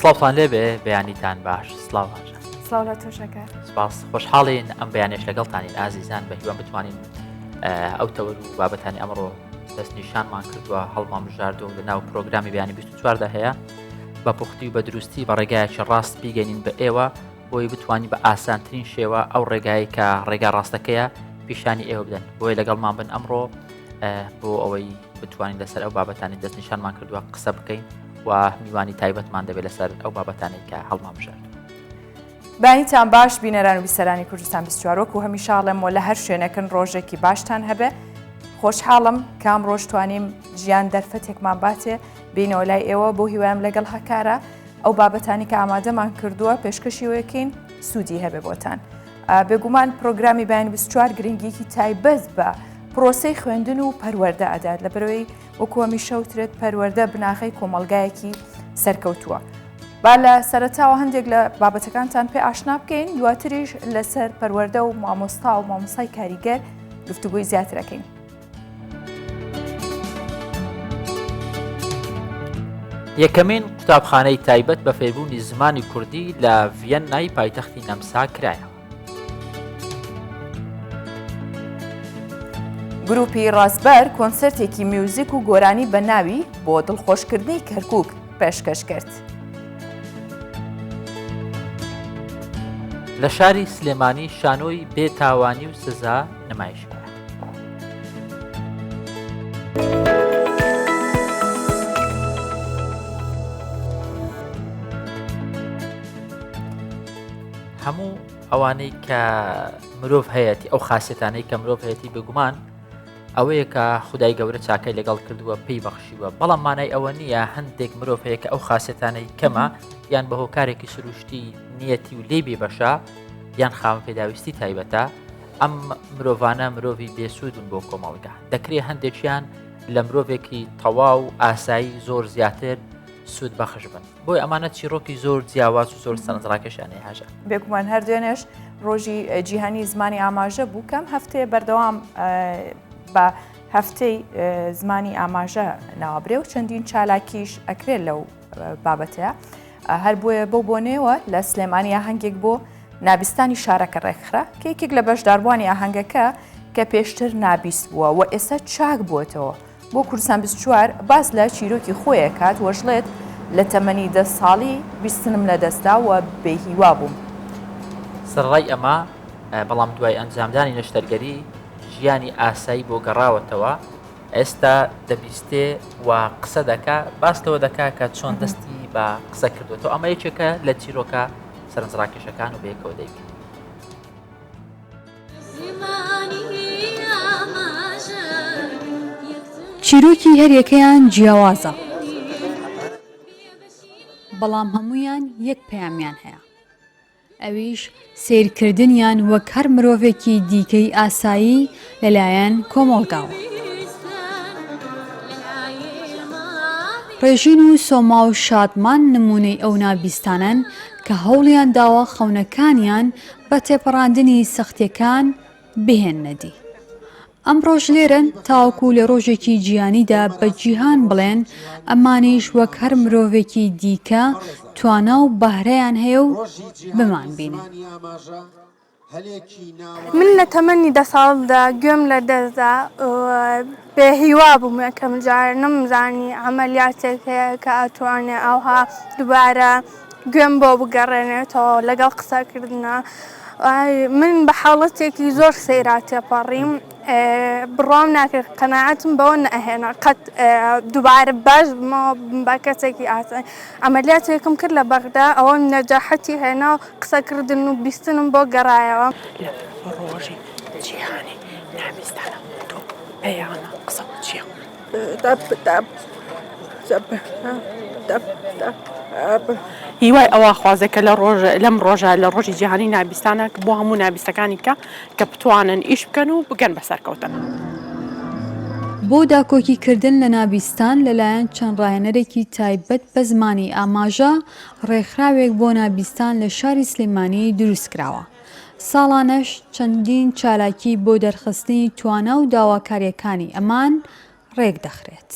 سڵاوتان لێبێ بەیانیتان باش سڵاوانجا سڵاو لە تۆشەکە سپاس خۆشحاڵین ئەم بەیانێش لەگەڵتانین ئازیزان بە هیوان بتوانین ئەو تەوەر و بابەتانی ئەمڕۆ دەستنیشانمان کردووە هەڵمان بژاردووە لە ناو پرۆگرامی بەیانی 24دا هەیە بە پوختی و بە دروستی بە ڕێگایەکی ڕاست بیگەنین بە ئێوە بۆی بتوانین بە ئاسانترین شێوە ئەو ڕێگایی کە ڕێگا ڕاستەکەیە پیشانی ئێوە بدەن بۆی لەگەڵمان بن ئەمڕۆ بۆ ئەوەی بتوانین لەسەر ئەو بابەتانی دەستنیشانمان کردووە قسە بکەین و میوانی تایبەتمان دەبێت لەسەر ئەو بابەتانی کە هەڵمان بژاردووە. بانیتان باش بینەران و بیسەرانی کوردستان 24 وەکو هەمیشاڵێمەوە لە هەر شوێنەکەن ڕۆژێکی باشتان هەبێ. خۆشحاڵم کام ڕۆژ توانیم ژیان دەرفەتێکمان باتێ بینەوە لای ئێوە بۆ هیوایم لەگەڵ هەکارە ئەو بابەتانی کە ئامادەمان کردووە پێشکەشیەوەکەین سوودی هەبێ بۆتان. بێگومان پرۆگرامی بەیانی 24 گرنگیەکی تایبەت بە پرۆسەی خوێندن و پەروەردە ئەدات لە بەرەوەی وەکو هەمیشە وترێت پەروەردە بناغەی کۆمەڵگایەکی سەرکەوتووە. با لە سەرەتاوە هەندێک لە بابەتەکانتان پێ ئاشنا بکەین دواتریش لەسەر پەروەردە و مامۆستا و مامۆستای کاریگەر گفتوگوی زیاترەکەین. یەکەمین قوتابخانەی تایبەت بە فێربوونی زمانی کوردی لە ڤیەنای پایتەختی نەمسا کرایەوە. گروپی ڕاستبەر کۆنسەرتێکی میوزیک و گۆرانی بە ناوی بۆ دڵخۆشکردنی کەرکووک پێشکەش کرد. لە شاری سلێمانی شانۆی بێتاوانی و سزا نمایشکرا. هەموو ئەوانەی کە مرۆڤ هەیەی ئەو خاصێتانەی کە مرۆڤ هەیەی بگومان ئەوەیە کە خودای گەورە چاکەی لەگەڵ کردووە پێی بەخشیوە بەڵام مانای ئەوە نییە هەندێک مرۆڤ هەیە کە ئەو خاصێتانەی کەمە یان بە هۆکارێکی سروشتی نیەتی و لێ بێ بەشە یان خاوەن پێداویستی تایبەتە ئەم مرۆڤانە مرۆڤی بێسوودن بۆ کۆمەڵگا دەکرێت هەندێکیان لە مرۆڤێکی تەواو ئاسایی زۆر زیاتر سوود بەخش بن بۆی ئەمانە چیرۆکی زۆر جیاواز و زۆر سەرنجڕاکێشیانەی هەژە. بێگومان هەردوێنێش ڕۆژی جیهانی زمانی ئاماژە بوو کەم هەفتەیە بەردەوام بە هەفتەی زمانی ئاماژە ناوەبرێ و چەندین چالاکیش ئەکرێت لەو بابەتەیە هەر بۆیە بۆ بۆنێەوە لە سلێمانی ئاهەنگێک بۆ نابستانی شارەکە ڕێکخرا کە یەکێک لە بەشداربووانی ئاهەنگەکە کە پێشتر نابیست بووە و ئێستا چاک بووەتەوە بۆ کوردستان 24 باس لە چیرۆکی خۆیە کات وەژڵێت لە تەمەنی 10 ساڵی بیستنم لە دەستا و بێهیوا بووم. سەرڕای ئەمە بەڵام دوای ئەنجامدانی نەشتەرگەری ژیانی ئاسایی بۆ گەڕاوەتەوە ئێستا دەبیستێ و قسە دەکا باستەوە دەکا کە چۆن دەستی بە قسە کردوێتەوە ئەمە یەکێکە لە چیرۆکە سەرنجڕاکێشەکان و بەیەکەوە دەیکەین. چیرۆکی هەریەکەیان جیاوازە بەڵام هەمویان یەک پەیامیان هەیە ئەویش سیرکردنیان وەک هەر مرۆڤێکی دیکەی ئاسایی لەلایەن کۆمەڵگاوە. ڕێژین و سۆما و شادمان نمونەی ئەو نابیستانن کە هەوڵیان داوە خەونەکانیان بە تێپەڕاندنی سەختیەکان بهێننەدی. ئەم ڕۆژ لێرن تاوەکو لە ڕۆژێکی جیهانیدا بە جیهان بڵێن ئەمانیش وەک هەر مرۆڤێکی دیکە توانا و بەهرەیان هەیە و بمان بینن. من لە تەمەنی 10 ساڵدا گوێم لە دەستدا بێهیوا بووم یەکەم جار نەمزانی ئەمەلیاتێک هەیە کە ئەتوانێت ئەوها دووبارە گوێم بۆ بگەڕێنێتەوە لەگەڵ قسەکردنە. من بە حاڵەتێکی زۆر سەیرا تێپەڕیم بڕام ناکرد قەناعەتم بەوە نەهێنا قەت دووبارە باش بە کەسێکی ئاسان ئەمەلیاتێکم کرد لە بەغدا ئەوە نەجاحەتی هێنا و قسەکردن و بیستنم بۆ گەڕایەوە. لە ڕۆژی جیهانی نابیستانە تۆ پێیانە قسە چییە؟ هیوای ئەوە خوازەکە لەم ڕۆژە لە ڕۆژی جیهانی نابیستانە بۆ هەموو نابیستەکانی کە بتوانن ئیش بکەن و بگەن بەسەرکەوتن. بۆ داکۆکیکردن لە نابیستان لەلایەن چەند ڕاهێنەرێکی تایبەت بە زمانی ئاماژە ڕێکخراوێک بۆ نابیستان لە شاری سلێمانی دروست کراوە. ساڵانەش چەندین چالاکی بۆ دەرخستنی توانە و داواکاریەکانی ئەمان ڕێک دەخرێت.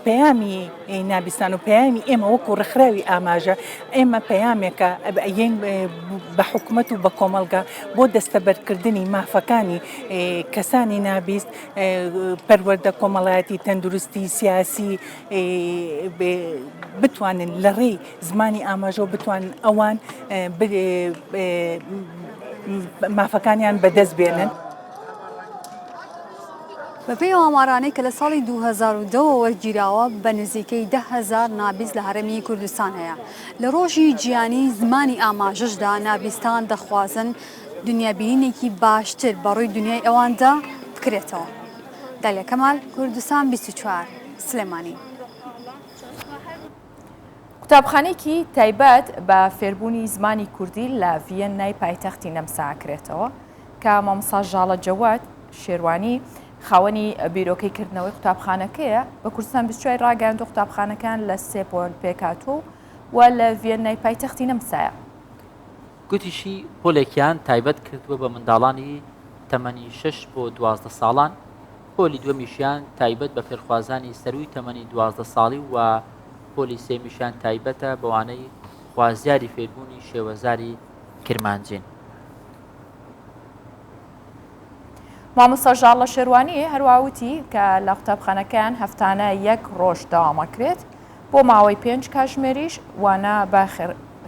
پەیامی نابستان و پەیامی ئێمە وەکو ڕخراوی ئاماژە ئێمە پەیامێکە ئەیەن بە حکوومەت و بە کۆمەلگا بۆ دەستەبەرکردنی مافەکانی کەسانی نابیست پەروەردە کۆمەڵایەتی تەندروستی سیاسی بتوانن لە ڕێی زمانی ئاماژە و بتوانن ئەوان مافەکانیان بەدەست بێنن. بەپێی ئامارانەی کە لە ساڵی 2010 وەرگیراوە بە نزیکەی 10,000 نابیست لە هەرێمی کوردستان هەیە. لە ڕۆژی گیانی زمانی ئاماژەشدا نابیستان دەخوازن دنیابینینێکی باشتر بەڕووی دنیای ئەواندا بکرێتەوە. دالیا کەمال، کوردستان 24 سلێمانی. قوتابخانەیەکی تایبەت بە فێربوونی زمانی کوردی لە ڤیەنای پایتەختی نەمساکرێتەوە کە مامۆستا ژاڵە جەواد شێروانی خاوەنی بیرۆکەیکردنەوەی قوتابخانەکەیە بە کوردستان 24 ڕاگەیاندوە قوتابخانەکان لە 3 پۆل پێکهاتوو و لە ڤیەنای پایتەختی نەمسایە. گوتیشی پۆلێکیان تایبەت کردووە بە منداڵانی تەمەنی 6 بۆ 12 ساڵان، پۆلی دووەمیشیان تایبەت بە فێرخوازانی سەروی تەمەنی 12 ساڵی و پۆلی سێمیشیان تایبەتە بەوانەی خوازیاری فێربوونی شێوەزاری کرمانجین. مامۆستا ژاڵە شێروانی هەروەوتی کە لە قوتابخانەکان هەفتانە 1 ڕۆژ داوامەکرێت بۆ ماوەی 5 کاتژمێریش وانە بە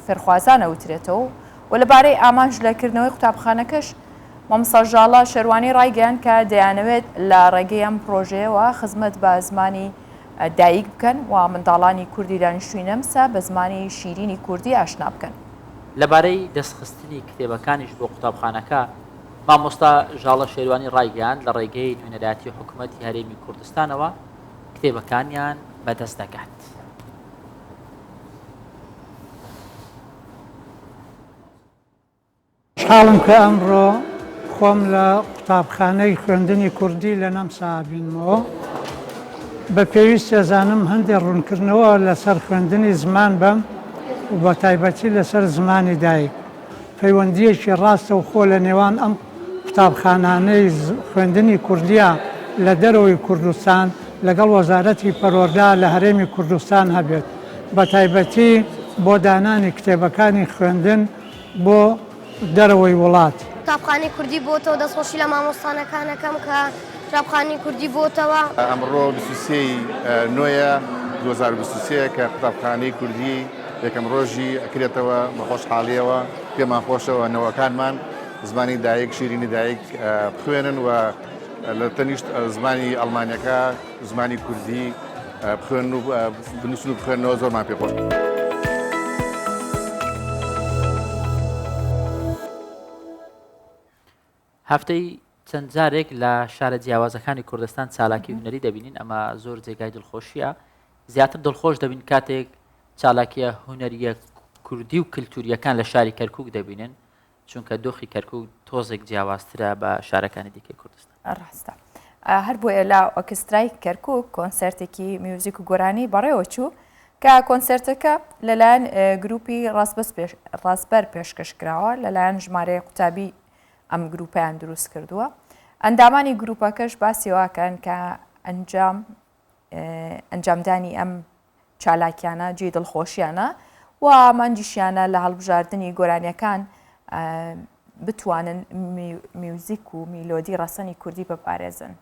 فێرخوازانە وترێتەوە و لەبارەی ئاماژلەکردنەوەی قوتابخانەکەش مامۆستا ژاڵە شێروانی ڕایگەیاند کە دەیانەوێت لە ڕێگەی ئەم پرۆژەیەوە خزمەت بە زمانی دایک بکەن و منداڵانی کوردی دانیشتووی نەمسا بە زمانی شیرینی کوردی ئاشنا بکەن. لەبارەی دەستخستنی کتێبەکانیش بۆ قوتابخانەکە مامۆستا ژاڵە شێروانی ڕایگەیاند لە ڕێگەی نوێنەراتی حکوومەتی هەرێمی کوردستانەوە کتێبەکانیان بەدەست دەکات. حاڵم کە ئەمڕۆ خۆم لە قوتابخانەی خوێندنی کوردی لە نەمسا بینمەوە بە پێویست ئەزانم هەندێک ڕوونکردنەوە لەسەر خوێندنی زمان بم و بە تایبەتی لەسەر زمانی دایک. پەیوەندیەکی ڕاستە و خۆ لە نێوان ئەم قوتابخانانەی خوێندنی کوردیە لە دەرەوەی کوردستان لەگەڵ وەزارەتی پەروەردە لە هەرێمی کوردستان هەبێت، بە تایبەتی بۆ دانانی کتێبەکانی خوێندن بۆ دەرەوەی وڵات. قوتابخانەی کوردی بۆتەوە دەستخۆشی لە مامۆستانەکانەکەم کە قوتابخانەی کوردی بۆتەوە. ئەمڕۆ 23 نۆیە 2023 کە قوتابخانەی کوردی یەکەم ڕۆژی ئەکرێتەوە بە خۆشحاڵیەوە. پێمان خۆشەوە نەوەکانمان زمانی دایک شیرینی دایک بخوێنن و لە تەنیشت زمانی ئەڵمانیەکە زمانی کوردی بخوێن و بنووسن و بخوێنەوە زۆرمان پێخۆش. هەفتەی چەند جارێک لە شارە جیاوازەکانی کوردستان چالاکی هونەری دەبینین، ئەمە زۆر جێگای دڵخۆشیە. زیاتر دڵخۆش دەبین کاتێک چالاکیە هونەریە کوردی و کللتوریەکان لە شاری کەرکووک دەبینن، چونکە دۆخی کەرکووک تۆزێک جیاوازترە بە شارەکانی دیکەی کوردستان. ڕاستە هەر بۆ ئێلا ئۆکسترای کەرکووک کۆنسەرتێکی میوزیک و گۆرانی بەڕێوە چوو کە کۆنسەرتەکە لەلایەن گروپی ڕاستبەر پێشکەشکراوە لەلایەن ژمارەیە قوتابی ئەم گروپیان دروست کردووە. ئەندامانی گروپەکەش باسیواکەن کە ئەنجامدانی ئەم چالاکیانە جێ دڵخۆشیانە و ئامانجیشیانە لە هەڵبژاردننی گۆرانیەکان بتوانن میوزیک و میلۆدی ڕەسەنی کوردی بپارێزن.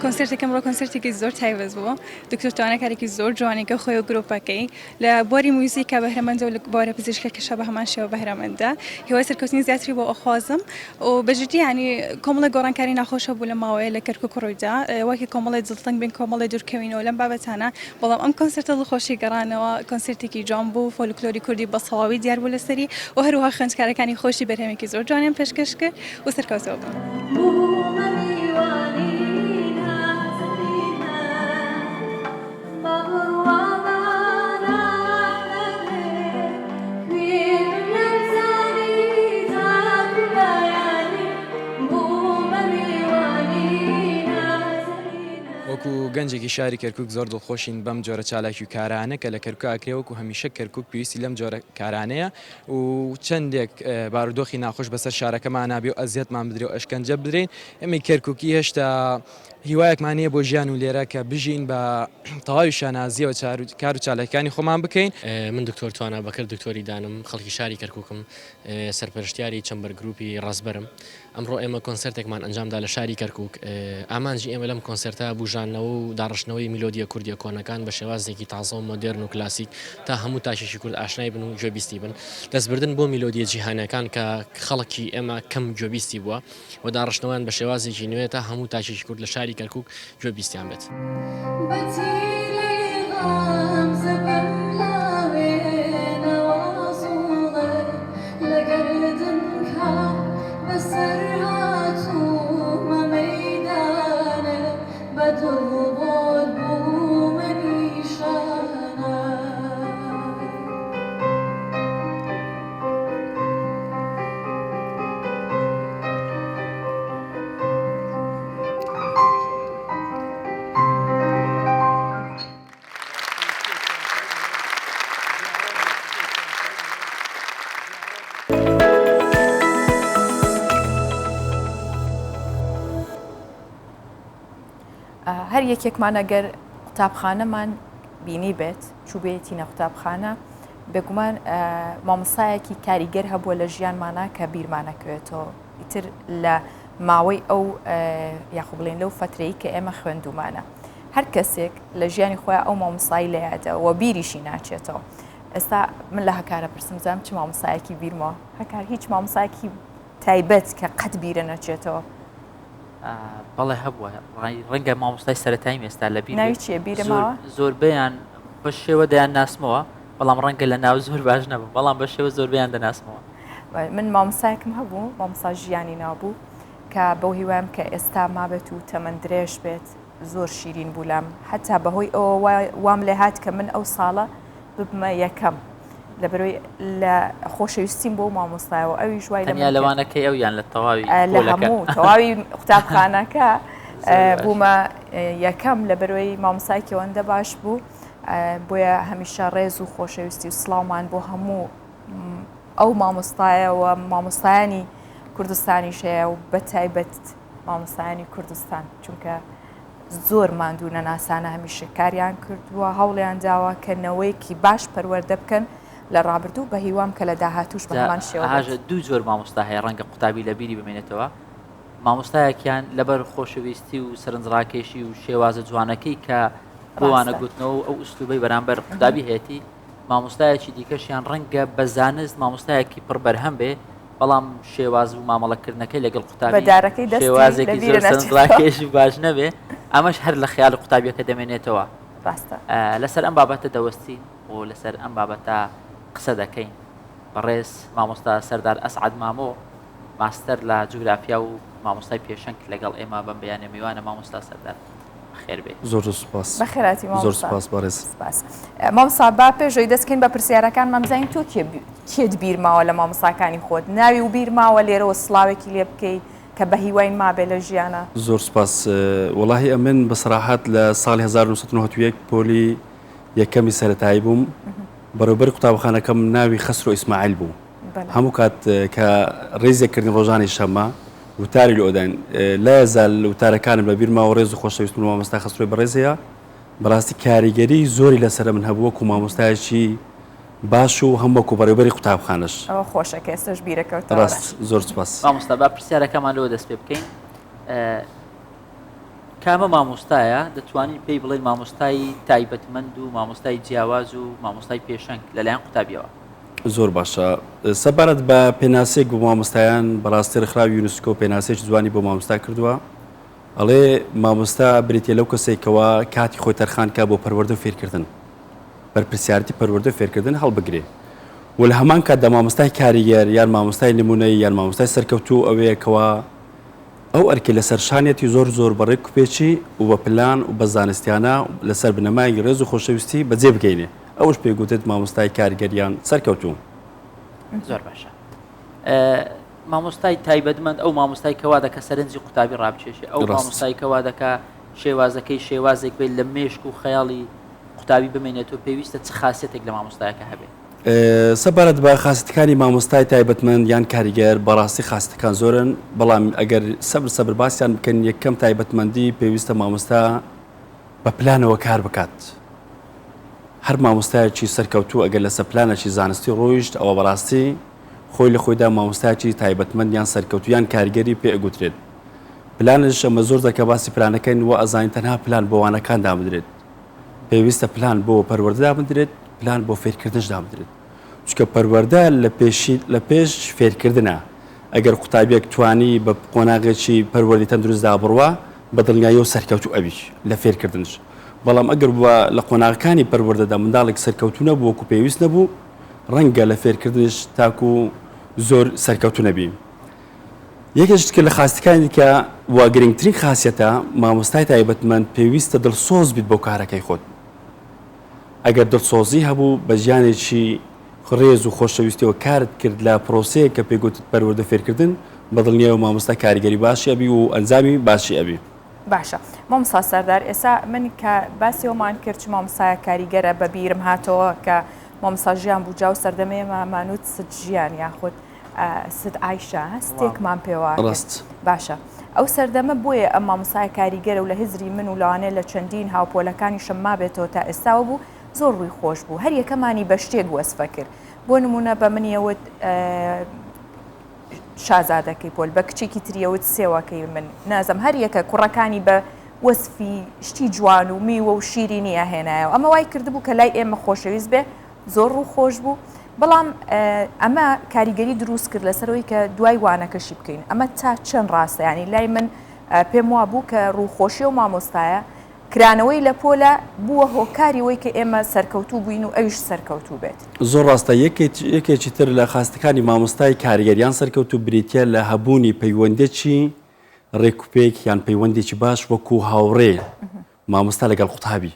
کۆنسرتێکم ڕۆ کۆنسرتێکی زۆر تایبەت بووە دکتۆر توانەکارێکی زۆر جوانێکە خۆی و گرۆپەکەی لە بۆری موزیکە بەهرەمەندە و لە بۆرە پزیشکەکەشە بە هەمان شێوە بەهرەمەندە هیوای سەرکەوتنی زیاتری بۆ ئەخوازم و بەجددی ینی کۆمەڵە گۆڕانکاری ناخۆشە بوو لە ماوەیە لە کەرکک و ڕۆیدا وەکی کۆمەڵی دڵتەنگ بین کۆمەڵی دوورکەوینەوە لەم بابەتانە بەڵام ئەم کۆنسرتە دڵخۆشی گەڕانەوە کۆنسرتێکی جوان بوو فۆلکلۆری کوردی بە سەواوی دیار بوو لەسەری و هەروها خوێندکارەکانی خۆشی بەرهەمێکی زۆر جوانیان پێشکەش کرد و سەرکەوتەوە بوو. وەکو گەنجێکی شاری کەرکک زۆر دڵخۆشین بەم جۆرە چالاکی و کارانە کە لە کەرکک ئاکرێوەکو هەمیشە کەرکک پێویستی لەم جۆرە کارانەیە و چەندێک بارودۆخی ناخۆش بەسەر شارەکەمان نابێ و ئەزیەتمان بدرێ و ئەشکەنجە بدرین ئەمەی کەرککی هێشتا هیوایەکمانەیە بۆ ژیان و لێرە کە بژین بە تەواوی شانازیەوە کار و چالاکیانی خۆمان بکەین. من دکتۆر توانە بەکر دکتۆری دانم خەڵکی شاری کەرکووکم سەرپەرشتیاری چەمبەر گروپی ڕاستبەرم ئەمڕۆ ئێمە کۆنسرتێکمان ئەنجامدا لە شاری کەرکووک ئامانجی ئێمە لەم کۆنسرتە بژانەوە و داڕشتنەوەی میلۆدیە کوردیە کۆنەکان بە شێوازێکی تازە و مۆدێرن و کلاسیک تا هەموو تاشێکی کورد ئاشنای بن و گوێبیستی بن دەستبردن بۆ میلۆدیە جیهانەکان کە خەڵکی ئێمە کەم گوێبیستی بووە و داڕشتنەوەیان بە شێوازێکی نوێ تا هەموو تاشێکی کورد لە شاری کەرکووک گوێبیستیان بێت. هەر یەکێکمان ئەگەر قوتابخانەمان بینی بێت چوو بێتینە قوتابخانە بێگومان مامۆستایەکی کاریگەر هەبووە لە ژیانمانە کە بیرمانەکەوێتەوە ئیتر لە ماوەی ئەو یاخۆ بڵێن لەو فترەی کە ئێمە خوێندومانە هەر کەسێک لە ژیانی خۆیان ئەو مامۆستای لە یادەوە بیریشی ناچێتەوە. ئێستا من لە هەکارە پرسم زانم چ مامۆستایەکی بیرمەوە هەکار هیچ مامۆستایەکی تایبەت کە قەت بیرە نەچێتەوە. بەڵێ هەبووە ڕەنگە مامۆستای سەرەتایی ئێستا لە ناوی چیە بیرمەوە زۆربیان بە شێوە دەیان ناسمەوە بەڵام ڕەنگە لە ناو زۆر باش نەبوو بەڵام بە شێوە زۆربیان دەناسمەوە. من مامۆستایەکم هەبوو مامۆستا ژیانی نابوو کە بەو هیوایم کە ئێستا مابێت و تەمەند درێژ بێت زۆر شیرین بوو لام حتا بەهۆی ئەوە وام لێ هات کە من ئەو ساڵە ببمە یەکەم لەبەرەوەی لە خۆشەویستیم بۆ مامۆستایەوە ئەوی ژوای تەنیا لەوانەکەی ئەو یان لە تەواوی لە هەموو تەواوی قوتابخانەکە بوومە یەکەم لەبەرەوەی مامۆستایەکی ئەوەندە باش بوو بۆیە هەمیشە ڕێز و خۆشەویستی و سڵاومان بۆ هەموو ئەو مامۆستایەوە مامۆستایانی کوردستانی شەیە و بەتایبەت مامۆستایانی کوردستان چونکە زۆر ماندوو نەناسانە هەمیشە کاریان کردووە هەوڵیان داوە کە نەوەیەکی باش پەروەردە بکەن لە ڕابردوو بە هیوام کە لە داهاتوش بە هەمان شێوە دوو جۆر مامۆستا هەیە ڕەنگە قوتابی لە بیری بمێنێتەوە مامۆستایەکیان لەبەر خۆشەویستی و سەرنجڕاکێشی و شێوازە جوانەکەی کە بۆوانە گوتنەوە ئەو ئوستوبەی بەرامبەر قوتابی هەیەی مامۆستایەکی دیکەشیان ڕەنگە بە زانست مامۆستایەکی پڕ بەرهەم بێ بەڵام شێواز و مامەڵەکردنەکەی لەگەڵ قوتابی شێوازێکی زۆر سەرنجڕاکێشی باش نەبێ ئەمەش هەر لە خیال قوتابیەکە دەمێنێتەوە. لەسەر ئەم بابەتە دەوەستین و لەسەر ئەم بابەتە قسە دەکەین بەڕێز مامۆستا سەردار ئەسعەد مامۆ ماستەر لە جوگرافیا و مامۆستای پێشەنگ لەگەڵ ئێمە بەم بەیانە میوانە مامۆستا سەردار خێر بێ. زۆر سوپاس بەخێراتی زۆر سوپاس بەڕێز. مامۆستا با پێشەوەی دەستکەین بە پرسیارەکان مەمزین تۆ کێت بیرماوە لە مامۆستاکانی خۆت ناوی و بیرماوە لێرەوە سڵاوێکی لێ بکەیت کە بە هیوای مابێ لە ژیانە. زۆر سوپاس وەڵاهی ئەمن بەسەراحەت لە ساڵی 1991 پۆلی یەکەمی سەرەتایی بووم بەڕێوەبەر قوتابخانەکەم ناوی خەسرۆ ئیسماعیل بوو هەموو کات کە ڕێزێکردنی ڕۆژانی شەمە وتاری لە ئۆدان لا یەزال وتارەکانم لە بیرماوە ڕێز و خۆشەویستم مامۆستا خەسرۆی بەڕێزەیە بەڕاستی کاریگەری زۆری لەسرە من هەبوو وەکو مامۆستایەکی باش و هەم وەکو بەڕێوەبەری قوتابخانەش. ئەوە خۆشەکە ئێستش بیرەکەوتەوە. ڕاست زۆر سوپاس. مامۆستا با پرسیارەکەمان لەوە دەست پێ بکەین کامە مامۆستایە دەتوانین پێی بڵێن مامۆستای تایبەتمەند و مامۆستای جیاواز و مامۆستای پێشەنگ لەلایەن قوتابیەوە؟ زۆر باشە سەبارەت بە پێناسێک بۆ مامۆستایان بەڕاستی ڕخراوی یونسکۆ پێناسێکی جوانی بۆ مامۆستا کردووە ئەڵێ مامۆستا بریتە لەو کەسێکەوە کاتی خۆی تەرخانکە بۆ پەروەردە و فێرکردن بەرپرسیارەتی پەروەردە و فێرکردن هەڵبگرێ و لە هەمان کاتدا مامۆستای کاریگەر یان مامۆستای نمونەی یان مامۆستای سەرکەوتوو ئەوەیەکەوە ئەو ئەرکێ لەسەر شانێتی زۆر بەڕێک کوپێکی و بە پلان و بە زانستیانە لەسەر بنەمای ڕێز و خۆشەویستی بەجێ بگەینێ ئەوش پێگوتێت مامۆستای کاریگەریان سەرکەوتوو. زۆر باشە. مامۆستای تایبەتمەند ئەو مامۆستای کەوا دەکە سەرنجی قوتابی ڕابچێشێ ئەو مامۆستای کەوا دەکە شێوازەکەی شێوازێک بێت لە مێشک و خەیاڵی قوتابی بمێنێتەوە پێویستە چ خاصیتێک لە مامۆستایەکە هەبێت؟ سەبارەت بە خاستەکانی مامۆستای تایبەتمەند یان کاریگەر بەڕاستی خاستەکان زۆرن بەڵام ئەگەر سەبر باسییان بکەن یەکەم تایبەتمەندی پێویستە مامۆستا بە پلانەوە کار بکات. هەر مامۆستایەکی سەرکەوتوو ئەگەر لەسەر پلانێکی زانستی ڕۆیشت ئەوە بەڕاستی خۆی لە خۆیدا مامۆستایەکی تایبەتمەند یان سەرکەوتویان کاریگەری پێ ئەگوترێت. پلانش ئەمە زۆر دەکە باسی پلانەکەین وە ئەزانین تەنها پلان بۆوانەکان دامدرێت. پێویستە پلان بۆ پەروەردە دامدرێت پلان بۆ فێرکردنش دامدرێت. چکە پەروەردە لە پێش فێرکردنە ئەگەر قوتابیەک توانی بە قۆناغێکی پەروەردی تەندروستدا بڕوە بە دڵنیایی و سەرکەوتوو ئەویش لە فێرکردنش. بەڵام ئەگەر لە قۆناغەکانی پەروەردەدا منداڵێک سەرکەوتوو نەبوو وەکو پێویست نەبوو ڕەنگە لە فێرکردنش تاکو زۆر سەرکەوتوو نەبی. یەکێک لە خاستەکانی دیکە وا گرنگترین خاصیەتە مامۆستای تایبەتمەند پێویستە دڵسۆز بیت بۆ کارەکەی خۆت. ئەگەر دڵسۆزی هەبوو بە ژیانێکی ڕێز و خۆشەویستیەوە کارت کرد لە پرۆسەیە کە پێگوتت پەروەردە فێرکردن بە دڵنیایەوە مامۆستا کاریگەری باشی ئەبی و ئەنجامی باشی ئەبی. باشە مامۆستا سەردار ئێستا من کە باسیەوەمان کرد چ مامۆستایە کاریگەرە بە بیرم هاتەوە کە مامۆستا ژیان بوو جا و سەردەمەیەمە مانوت سد ژیان یاخود سد ئایشە هەستێکمان پێوە ڕاست باشە ئەو سەردەمە بۆیە ئەم مامۆستای کاریگەرە و لە هزری من و لەوانەیە لە چەندین هاوپۆلەکانی شەما بێتەوە تا ئێستاوە بوو زۆر ڕووی خۆش بوو هەر یەکەمانی بە شتێک وەسفە کرد بۆ نمونە بە منیەوت شازادەکەی پۆل بە کچێکی تریەوت سێوەکەی من نازم هەر یەکە کوڕەکانی بە وەسفی شتی جوان و میوە و شیرینی هێنایەوە ئەمە وای کردبوو کە لای ئێمە خۆشەویست بێ زۆر ڕوو خۆش بوو بەڵام ئەمە کاریگەری دروست کرد لەسەرەوەی کە دوای وانەکەشی بکەین ئەمە تا چەند ڕاستە ینی لای من پێم وا بوو کە ڕووخۆشی و مامۆستایە کرانەوەی لە پۆلە بووە هۆکاریەوەی کە ئێمە سەرکەوتوو بووین و ئەویش سەرکەوتوو بێت زۆر ڕاستە یەکێکی تر لە خاستەکانی مامۆستای کاریگەریان سەرکەوتوو بریتە لە هەبوونی پەیوەندێکی ڕێکوپێک یان پەیوەندێکی باش وەکو هاوڕێ مامۆستا لەگەڵ قوتابی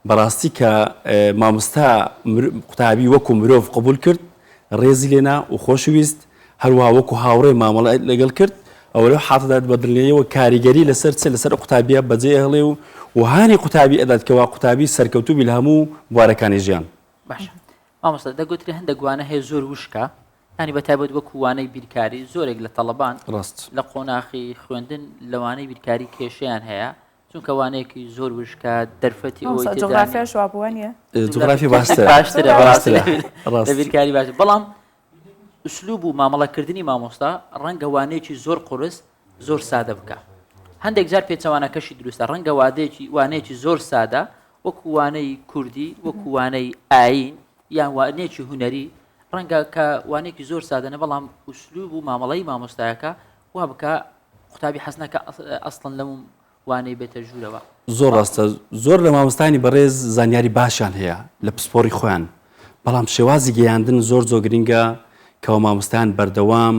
بەڕاستی کە مامۆستا قوتابی وەکو مرۆڤ قبول کرد ڕێزی لێنا و خۆشەویست هەروەها وەکو هاوڕێ مامەڵە لەگەڵ کرد ئەو لەو حاتەدا بە دڵنیاییەوە کاریگەری لەسەر قوتابیە بەجێ هەڵێ و وهانی قوتابی ئەداتکەوە قوتابی سەرکەوتوبی لە هەموو بوارەکانی ژیان. باشە مامۆستا دەگوتری هەندێک گوانە هەیە زۆر وشکە ینی بەتایبەت وەکو وانەی بیرکاری زۆرێک لە تەڵەبان ڕاست لە قۆناغی خوێندن لەوانەی بیرکاری کێشیان هەیە چونکە وانەیەکی زۆر وشکە دەرفەتی ئەوەی جغرافیاش وا بووە جغرافی باشترە لە بیرکاری باش بەڵام ئوسلوب و مامەڵەکردنی مامۆستا ڕەنگە وانەیەکی زۆر قورس زۆر سادە بکە هەندێک جار پێچەوانەکەشی دروستە ڕەنگە وانەیەکی زۆر سادە وەکو وانەی کوردی وەکو وانەی ئاین یان وانەیەکی هونەری ڕەنگە کە وانەیەکی زۆر سادەنە بەڵام ئوسلوب و مامەڵەی مامۆستایەکە وا بکە قوتابی حەزنەکە ئەسڵەن لەم وانەی بێتە ژوورەوە زۆر ڕاستە زۆر لە مامۆستانی بەڕێز زانیاری باشیان هەیە لە پسپۆری خۆیان بەڵام شێوازی گەیاندن زۆر گرنگە کەەوە مامۆستایان بەردەوام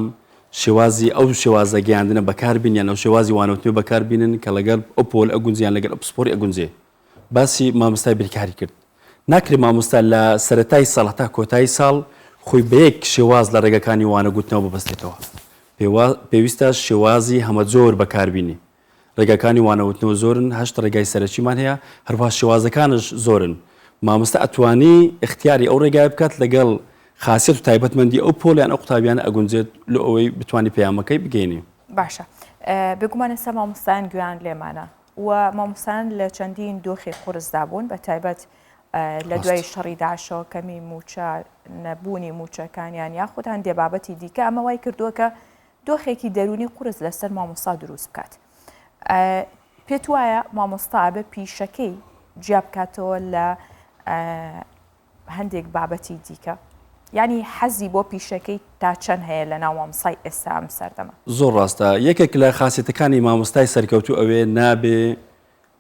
شێوازی ئەو شێوازە گەیاندنە بەکاربین یان ئەو شێوازی وانەوتنی بەکاربینن کە لەگەڵ ئەو پۆل ئەگونجیان لەگەڵ پسپۆری ئەگونجێ باسی مامۆستای بیرکاری کرد ناکرێت مامۆستا لە سەرەتای ساڵ تا کۆتایی ساڵ خۆی بە یەک شێواز لە ڕێگەکانی وانە گوتنەوە ببەستێتەوە پێویستە شێوازی هەمە زۆر بەکاربینی ڕێگەکانی وانەوتنەوە زۆرن هەشت ڕێگای سەرەکیمان هەیە هەروەها شێوازەکانش زۆرن مامۆستا ئەتوانی اختیاری ئەو ڕێگای بکات لەگەڵ خاصیت و تایبەتمەندی ئەو پۆلیان ئەو قوتابیانە ئەگونجێت لە ئەوەی بتوانانی پەیامەکەی بگەینی باشە بگومان ئێستا مامۆستایان گویان لێمانە و مامۆستایان لە چەندین دۆخی قورسدا بوون بە تایبەت لە دوای شەڕی داعشەوە کەمی موچە نەبوونی موچەکانیان یاخود هەندێک بابەتی دیکە ئەمە وای کردووە کە دۆخێکی دەرونی قورس لەسەر مامۆستا دروست بکات پێت وایە مامۆستا بە پیشەکەی جیا بکاتەوە لە هەندێک بابەتی دیکە ینی حەزی بۆ پیشەکەی تا چەند هەیە لە ناو مامۆستای ئێستا ئەم سەردەما زۆر ڕاستە یەکێک لە خاصیتەکانی مامۆستای سەرکەوتوو ئەوێ نابێ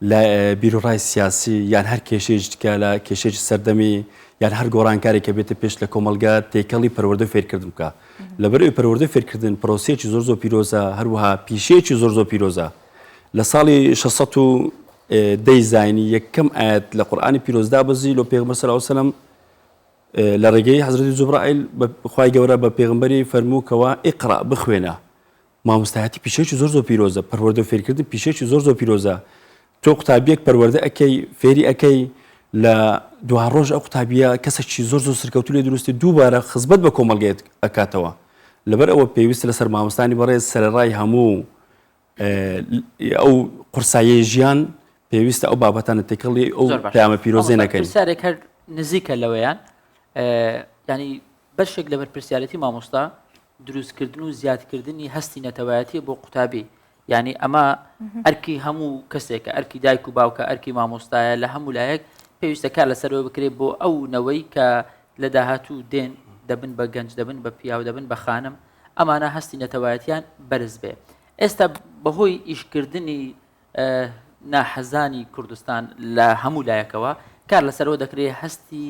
لە بیرۆڕای سیاسی یان هەر کێشەیەک تکە لە کێشێکی سەردەمی یان هەر گۆڕانکارێک کە بێتە پێش لە کۆمەلگا تێکەڵی پەروەردە فێرکردن بکە لەبەرەوەی پەروەردە فێرکردن پرۆسەیەکی زۆر پیرۆزە هەروەها پیشەیەکی زۆر پیرۆزە لە ساڵی 610 زاینی یەکەم ئاەت لە قورئانی پیرۆزدا بەزی لۆ پێغەمبەر صلی الله علیه وسلم لە ڕێگەی حەزرەتی جوبرائیل بەخوای گەورە بە پێغەمبەری فەرمووکەوە ئیقرا بخوێنە مامۆستایەتی پیشەیەکی زۆر پیرۆزە پەروەردە فێرکردن پیشەیەکی زۆر پیرۆزە تۆ قوتابیەک پەروەردە ئەەکەی فێری ئەەکەی لە دو ڕۆژ ئەو قوتابیە کەسێکی زۆر سەرکەوتوو لێ دروستی دووبارە خزمەت بە کۆمەلگەیەک ئەکاتەوە لەبەر ئەوە پێویستە لەسەر مامۆستانی بەڕێز سەرەڕای هەموو ئەو قورسایی ژیان پێویستە ئەو بابەتانە تێکەڵی ئەو پەیامە پیرۆزەی نەکەین پرسیارێک هەر نزیکە لەوەیان ینی بەشێک لە بەرپرسیارەتی مامۆستا دروستکردن و زیادکردنی هەستی نەتەوایەتی بۆ قوتابی ینی ئەمە ئەرکی هەموو کەسێکە ئەرکی دایک و باوکە ئەرکی مامۆستایە لە هەموو لایەک پێویستە کار لەسەرەوە بکرێت بۆ ئەو نەوەی کە لە داهاتوو دێن دەبن بە گەنج دەبن بە پیاو دەبن بە خانم ئەمانە هەستی نەتەوایەتیان بەرز بێ ئێستا بەهۆی ئیشکردنی ناحەزانی کوردستان لە هەموو لایەکەوە کار لەسەرەوە دەکرێت هەستی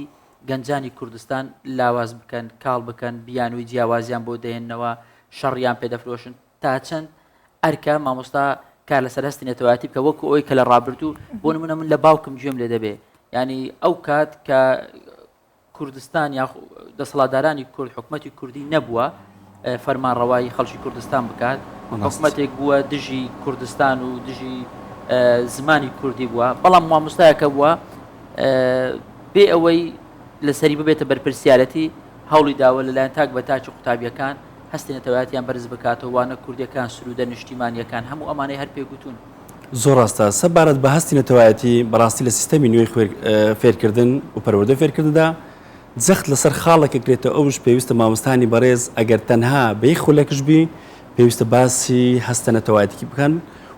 گەنجانی کوردستان لاواز بکەن کاڵ بکەن بیانووی جیاوازیان بۆ دێنەوە شەڕیان پێدەفرۆشن تا چەند ئەرکە مامۆستا کار لەسەر هەستی نەتەوایەتی بکە وەکو ئەوەی کە لە ڕابردوو بۆ نمونە من لە باوکم گوێم لێ دەبێ ینی ئەو کات کە کوردستان یا دەسەڵاتدارانی کورد حکومەتی کوردی نەبووە فەرمانڕەوایی خەڵکی کوردستان بکات حکومەتێک بووە دژی کوردستان و دژی زمانی کوردی بووە بەڵام مامۆستایەکە بووە بێ ئەوەی لەسەری ببێتە بەرپرسیارەتی هەوڵی داوە لەلایەن تاک بە تاچ قوتابیەکان هەستی نەتەوایەتیان بەرز بکاتەوە وانە کوردیەکان سرودە نیشتیمانیەکان هەموو ئەمانەی هەر پێگوتون زۆر ڕاستە سەبارەت بە هەستی نەتەوایەتی بەڕاستی لە سیستەمی نوێی فێرکردن و پەروەردە فێرکردندا جەخت لەسەر خاڵێکە کرێتەوە ئەوش پێویستە مامۆستانی بەڕێز ئەگەر تەنها بەی خولەکش بی پێویستە باسی هەستە نەتەوایەتی بکەن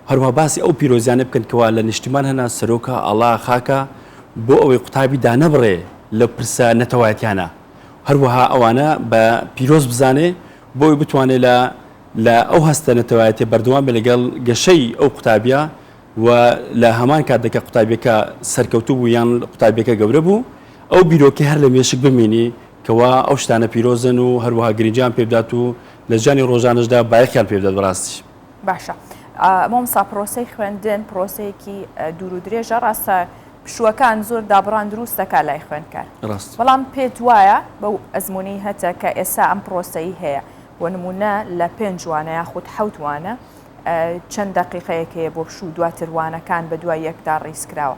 هەروها باسی ئەو پیرۆزیانە بکەن کەوا لە نیشتیمان هەنا سەرۆکە ئاڵا خاکە بۆ ئەوەی قوتابی دانەبڕێ لە پرسە نەتەوایەتیانە هەروەها ئەوانە بە پیرۆز بزانێ بۆی بتوانێت لە ئەو هەستە نەتەوایەتی بەردەوام بێ لەگەڵ گەشەی ئەو قوتابیە و لە هەمان کاتێکە قوتابیەکە سەرکەوتوو بوو یان قوتابیەکە گەورە بوو ئەو بیرۆکی هەر لە مێشک بمێنی کەوا ئەو شتانە پیرۆزن و هەروەها گرنجیان پێ بدات و لە ژیانی ڕۆژانەشدا بایەخیان پێ بدات بەڕاستی باشە مامۆستا پرۆسەی خوێندن پرۆسەیەکی دوور و درێژە ڕاستە پشووەکان زۆر دابڕان دروست دەکا لای خوێندکار بەڵام پێت وایە بەو ئەزمموی هەتە کە ئێستا ئەم پرۆسەی هەیە بۆ نمونە لە 5 وانە یاخود 7 وانە چەند دقیقەیەک هەیە بۆ پشوو دواتر وانەکان بە دوای یەکدا ڕیسکراوە